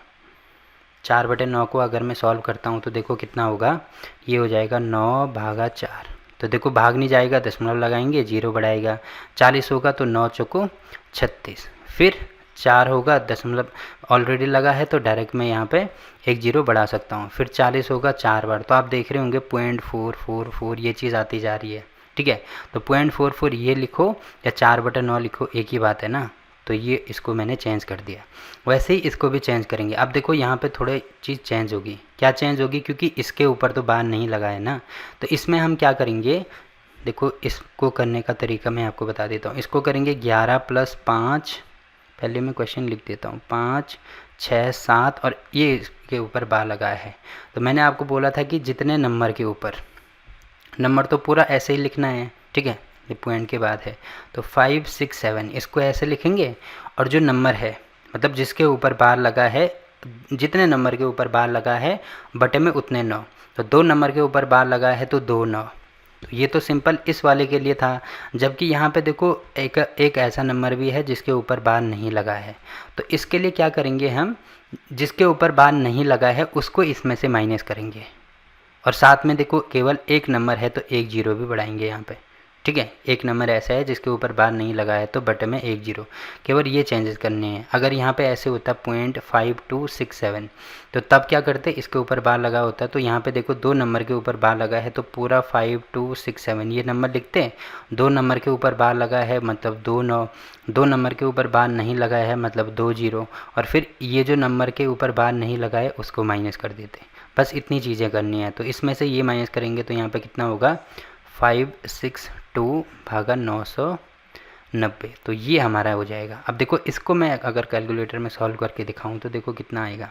4/9 को अगर मैं सॉल्व करता हूँ तो देखो कितना होगा, ये हो जाएगा 9/4। तो देखो भाग नहीं जाएगा, दशमलव लगाएंगे 0 बढ़ाएगा, 40 होगा तो 9 चौको 36, फिर 4 होगा, दशमलव ऑलरेडी लगा है तो डायरेक्ट मैं यहाँ पे 1 0 बढ़ा सकता हूँ, फिर 40 होगा 4 बार। तो आप देख रहे होंगे 0.444 ये चीज़ आती जा रही है। ठीक है, तो 0.44 ये लिखो या 4/9 लिखो, एक ही बात है ना। तो ये इसको मैंने चेंज कर दिया, वैसे ही इसको भी चेंज करेंगे। अब देखो यहाँ पे थोड़ी चीज़ चेंज होगी, क्या चेंज होगी, क्योंकि इसके ऊपर तो बार नहीं लगा है ना। तो इसमें हम क्या करेंगे, देखो इसको करने का तरीका मैं आपको बता देता हूँ। इसको करेंगे 11 + 5 पहले मैं क्वेश्चन लिख देता हूँ। 5 6 7 और ये इसके ऊपर बार लगाया है। तो मैंने आपको बोला था कि जितने नंबर के ऊपर, नंबर तो पूरा ऐसे ही लिखना है, ठीक है, ये पॉइंट के बाद है। तो 5 6 7 इसको ऐसे लिखेंगे, और जो नंबर है मतलब जिसके ऊपर बार लगा है, जितने नंबर के ऊपर बार लगा है बटे में उतने 9। तो 2 नंबर के ऊपर बार लगा है तो 2 9। तो ये तो सिंपल इस वाले के लिए था। जबकि यहाँ पे देखो एक ऐसा नंबर भी है जिसके ऊपर बार नहीं लगा है। तो इसके लिए क्या करेंगे हम, जिसके ऊपर बार नहीं लगा है उसको इसमें से माइनस करेंगे, और साथ में देखो केवल एक नंबर है तो एक जीरो भी बढ़ाएंगे यहाँ पे, ठीक है। एक नंबर ऐसा है जिसके ऊपर बार नहीं लगा है तो बटे में एक जीरो, केवल ये चेंजेस करने हैं। अगर यहाँ पे ऐसे होता 0.5267 तो तब क्या करते, इसके ऊपर बार लगा होता तो यहाँ पे देखो 2 नंबर के ऊपर बार लगा है तो पूरा 5267 ये नंबर लिखते हैं। 2 नंबर के ऊपर बार लगा है मतलब 2 9, 2 नंबर के ऊपर बार नहीं लगा है मतलब 2 जीरो, और फिर ये जो नंबर के ऊपर बार नहीं लगा है उसको माइनस कर देते। बस इतनी चीज़ें करनी है। तो इसमें से ये माइनस करेंगे तो यहाँ पे कितना होगा 562 भागा 990। तो ये हमारा हो जाएगा। अब देखो इसको मैं अगर कैलकुलेटर में सॉल्व करके दिखाऊं तो देखो कितना आएगा।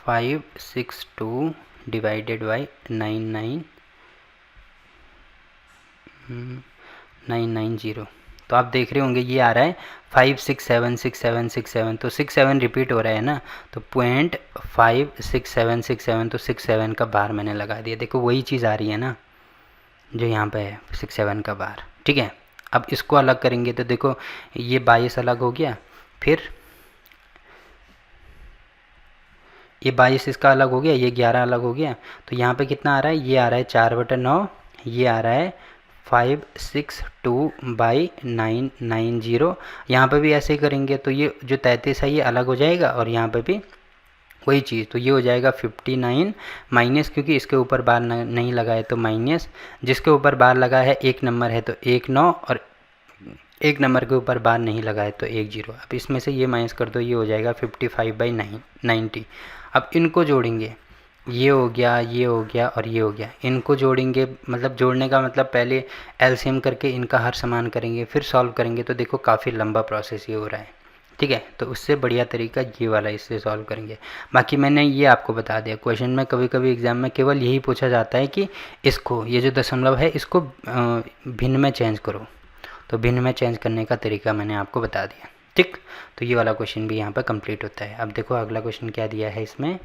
562 डिवाइडेड बाई 990। तो आप देख रहे होंगे ये आ रहा है 5676767। तो 67 रिपीट हो रहा है ना, तो 0.56767 तो 67 का बार मैंने लगा दिया। देखो वही चीज़ आ रही है ना जो यहाँ पे है 67 का बार, ठीक है। अब इसको अलग करेंगे तो देखो ये 22 अलग हो गया, फिर ये 22 इसका अलग हो गया, ये 11 अलग हो गया। तो यहाँ पे कितना आ रहा है, ये आ रहा है 4/9, ये आ रहा है 562/990। यहाँ पे भी ऐसे ही करेंगे तो ये जो 33 है ये अलग हो जाएगा, और यहाँ पे भी वही चीज़। तो ये हो जाएगा 59 माइनस, क्योंकि इसके ऊपर बार नहीं लगा है तो माइनस, जिसके ऊपर बार लगा है एक नंबर है तो 1 9, और एक नंबर के ऊपर बार नहीं लगा है तो 1 0। अब इसमें से ये माइनस कर दो, ये हो जाएगा 55/90। अब इनको जोड़ेंगे, ये हो गया, ये हो गया और ये हो गया। इनको जोड़ेंगे, मतलब जोड़ने का मतलब पहले एलसीएम करके इनका हर समान करेंगे फिर सॉल्व करेंगे। तो देखो काफ़ी लंबा प्रोसेस ये हो रहा है, ठीक है। तो उससे बढ़िया तरीका ये वाला, इससे सॉल्व करेंगे। बाकी मैंने ये आपको बता दिया, क्वेश्चन में कभी कभी एग्जाम में केवल यही पूछा जाता है कि इसको, ये जो दशमलव है इसको भिन्न में चेंज करो। तो भिन्न में चेंज करने का तरीका मैंने आपको बता दिया, ठीक। तो ये वाला क्वेश्चन भी यहाँ पर कंप्लीट होता है। अब देखो अगला क्वेश्चन क्या दिया है इसमें।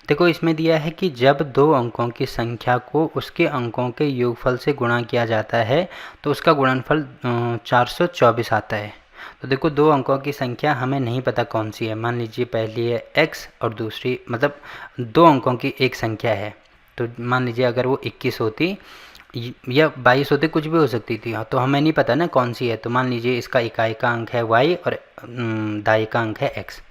देखो इसमें दिया है कि जब 2 अंकों की संख्या को उसके अंकों के योगफल से गुणा किया जाता है तो उसका गुणनफल 424 आता है। तो देखो 2 अंकों की संख्या हमें नहीं पता कौन सी है। मान लीजिए पहली है x और दूसरी, मतलब 2 अंकों की एक संख्या है। तो मान लीजिए अगर वो 21 होती या 22 होते, कुछ भी हो सकती थी, तो हमें नहीं पता ना कौन सी है। तो मान लीजिए इसका इकाई का अंक है y और दाई का अंक है x,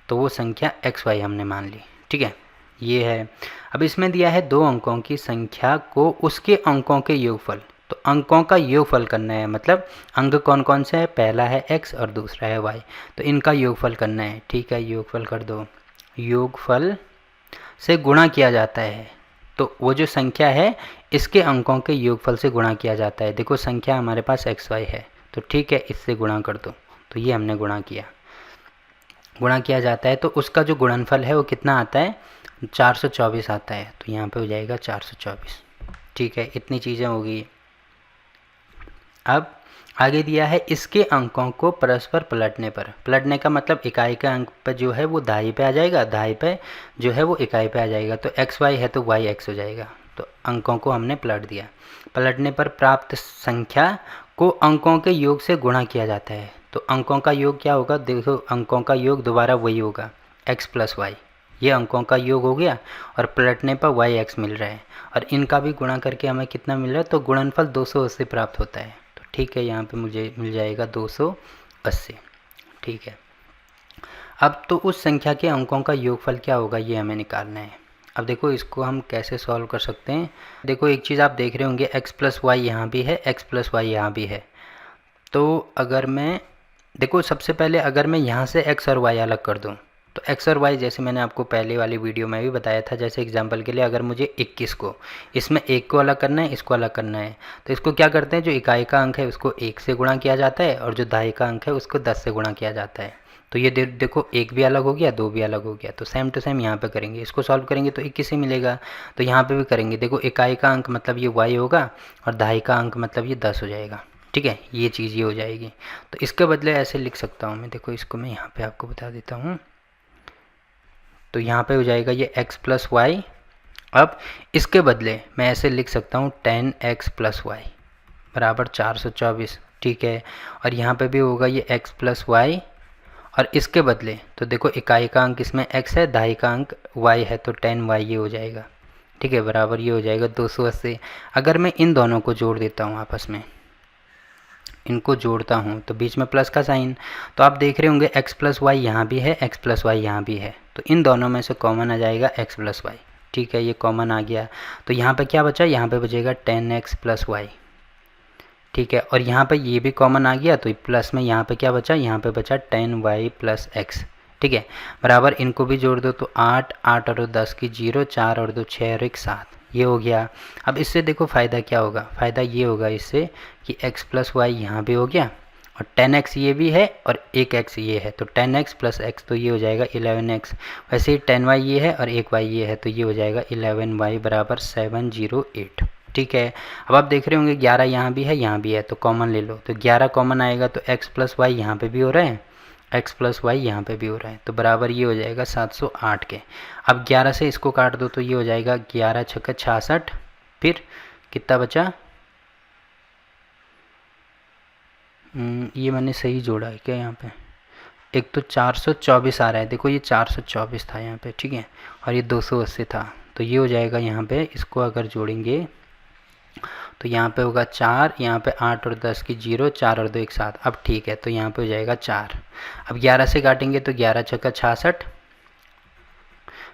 तो वो संख्या xy हमने मान ली, ठीक है। ये है। अब इसमें दिया है 2 अंकों की संख्या को उसके अंकों के योगफल। तो अंकों का योगफल करना है, मतलब अंक कौन कौन से है, पहला है x और दूसरा है y, तो इनका योगफल करना है, ठीक है। योगफल कर दो, योगफल से गुणा किया जाता है। तो वो जो संख्या है इसके अंकों के योगफल से गुणा किया जाता है। देखो संख्या हमारे पास xy है, तो ठीक है, इससे गुणा कर दो। तो ये हमने गुणा किया, गुणा किया जाता है तो उसका जो गुणनफल है वो कितना आता है, 424 आता है। तो यहाँ पे हो जाएगा 424, ठीक है। इतनी चीज़ें हो गई। अब आगे दिया है इसके अंकों को परस्पर पलटने पर। पलटने का मतलब इकाई का अंक पर जो है वो दाई पे आ जाएगा, दाई पे जो है वो इकाई पे आ जाएगा। तो एक्स वाई है तो वाई एक्स हो जाएगा। तो अंकों को हमने पलट दिया। पलटने पर प्राप्त संख्या को अंकों के योग से गुणा किया जाता है। तो अंकों का योग क्या होगा, देखो अंकों का योग दोबारा वही होगा, x प्लस वाई। ये अंकों का योग हो गया और पलटने पर वाई एक्स मिल रहा है, और इनका भी गुणा करके हमें कितना मिल रहा है, तो गुणनफल 280 प्राप्त होता है। तो ठीक है, यहाँ पे मुझे मिल जाएगा 280, ठीक है। अब तो उस संख्या के अंकों का योगफल क्या होगा ये हमें निकालना है। अब देखो इसको हम कैसे सॉल्व कर सकते हैं। देखो एक चीज़ आप देख रहे होंगे, x प्लस वाई यहाँ भी है, x प्लस वाई यहाँ भी है। तो अगर मैं देखो सबसे पहले अगर मैं यहाँ से x और y अलग कर दूँ तो एक्स और वाई जैसे मैंने आपको पहले वाली वीडियो में भी बताया था, जैसे एग्जांपल के लिए अगर मुझे 21 को इसमें 1 को अलग करना है, इसको अलग करना है, तो इसको क्या करते हैं, जो इकाई का अंक है उसको 1 से गुणा किया जाता है और जो दहाई का अंक है उसको 10 से गुणा किया जाता है। तो ये देखो 1 भी अलग हो गया, 2 भी अलग हो गया, तो सेम टू सेम यहाँ पे करेंगे, इसको सॉल्व करेंगे तो 21 ही मिलेगा। तो यहाँ पे भी करेंगे, देखो इकाई का अंक मतलब ये y होगा और दहाई का अंक मतलब ये 10 हो जाएगा। ठीक है, ये चीज़ ये हो जाएगी। तो इसके बदले ऐसे लिख सकता हूँ मैं, देखो इसको मैं यहाँ पे आपको बता देता हूँ। तो यहाँ पे हो जाएगा ये x प्लस वाई। अब इसके बदले मैं ऐसे लिख सकता हूँ 10x प्लस वाई बराबर 424। ठीक है, और यहाँ पे भी होगा ये x प्लस वाई, और इसके बदले तो देखो इकाई का अंक इसमें x है, दहाई का अंक y है, तो 10y ये हो जाएगा। ठीक है, बराबर ये हो जाएगा 280। अगर मैं इन दोनों को जोड़ देता हूँ, आपस में इनको जोड़ता हूँ तो बीच में प्लस का साइन, तो आप देख रहे होंगे x प्लस वाई यहाँ भी है, x प्लस वाई यहाँ भी है, तो इन दोनों में से कॉमन आ जाएगा x प्लस वाई। ठीक है, ये कॉमन आ गया, तो यहाँ पे क्या बचा, यहाँ पे बचेगा 10x प्लस वाई। ठीक है, और यहाँ पे ये भी कॉमन आ गया, तो प्लस में यहाँ पे क्या बचा, यहाँ पे बचा 10y प्लस x। ठीक है, बराबर इनको भी जोड़ दो तो 8, 8 और 10 की 0, 4 और 2 6 और 1 7, ये हो गया। अब इससे देखो फ़ायदा क्या होगा, फ़ायदा ये होगा इससे कि x प्लस वाई यहाँ भी हो गया और 10x ये भी है और 1x ये है, तो 10x प्लस x तो ये हो जाएगा 11x। वैसे ही 10y ये है और 1y ये है, तो ये हो जाएगा 11y बराबर 708। ठीक है, अब आप देख रहे होंगे 11 यहाँ भी है, यहाँ भी है, तो कॉमन ले लो, तो 11 कॉमन आएगा तो x प्लस वाई यहाँ पे भी हो रहा है, x प्लस वाई यहाँ पे भी हो रहा है, तो बराबर ये हो जाएगा 708 के। अब 11 से इसको काट दो तो ये हो जाएगा 11 छक्का 66, फिर कितना बचा, ये मैंने सही जोड़ा है क्या यहाँ पे, एक तो 424 आ रहा है, देखो ये 424 था यहाँ पे। ठीक है, और ये 280 था, तो ये हो जाएगा यहाँ पे, इसको अगर जोड़ेंगे तो यहाँ पे होगा 4, यहाँ पे 8 और 10 की 0, 4 और 2 1 7। अब ठीक है, तो यहाँ पे हो जाएगा 4। अब 11 से काटेंगे तो 11 छक्का 66,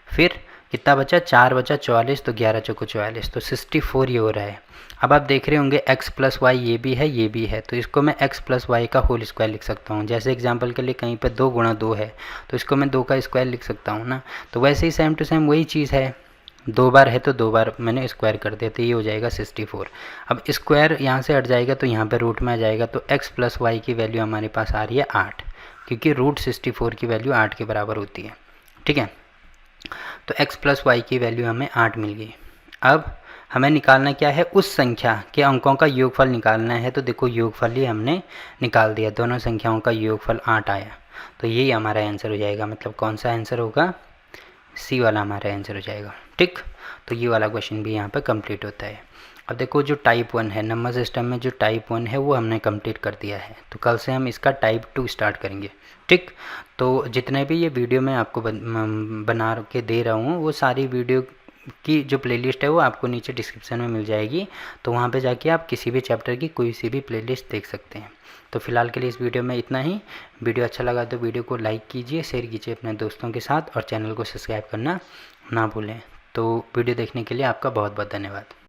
फिर कितना बचा, 4 बचा 44, तो 11 चौको 44, तो 64 ये हो रहा है। अब आप देख रहे होंगे x प्लस वाई ये भी है, ये भी है, तो इसको मैं x प्लस वाई का होल स्क्वायर लिख सकता हूँ। जैसे एग्जांपल के लिए कहीं पे 2 गुणा 2 है, तो इसको मैं 2 का स्क्वायर लिख सकता हूँ ना, तो वैसे ही सेम टू सेम वही चीज़ है, 2 बार है तो 2 बार मैंने स्क्वायर कर दिया, तो ये हो जाएगा 64। अब स्क्वायर यहाँ से हट जाएगा तो यहाँ पे रूट में आ जाएगा, तो x प्लस वाई की वैल्यू हमारे पास आ रही है 8, क्योंकि रूट 64 की वैल्यू 8 के बराबर होती है। ठीक है, तो x प्लस वाई की वैल्यू हमें 8 मिल गई। अब हमें निकालना क्या है, उस संख्या के अंकों का योगफल निकालना है, तो देखो योगफल ही हमने निकाल दिया, दोनों संख्याओं का योगफल 8 आया, तो यही हमारा आंसर हो जाएगा। मतलब कौन सा आंसर होगा, सी वाला हमारा आंसर हो जाएगा। ठीक, तो ये वाला क्वेश्चन भी यहाँ पे कंप्लीट होता है। अब देखो जो टाइप 1 है नंबर सिस्टम में, जो टाइप 1 है वो हमने कंप्लीट कर दिया है, तो कल से हम इसका टाइप 2 स्टार्ट करेंगे। ठीक, तो जितने भी ये वीडियो मैं आपको बना के दे रहा हूँ, वो सारी वीडियो की जो प्लेलिस्ट है वो आपको नीचे डिस्क्रिप्शन में मिल जाएगी, तो वहाँ पे जाके आप किसी भी चैप्टर की कोई सी भी प्लेलिस्ट देख सकते हैं। तो फिलहाल के लिए इस वीडियो में इतना ही। वीडियो अच्छा लगा तो वीडियो को लाइक कीजिए, शेयर कीजिए अपने दोस्तों के साथ, और चैनल को सब्सक्राइब करना ना भूलें। तो वीडियो देखने के लिए आपका बहुत बहुत धन्यवाद।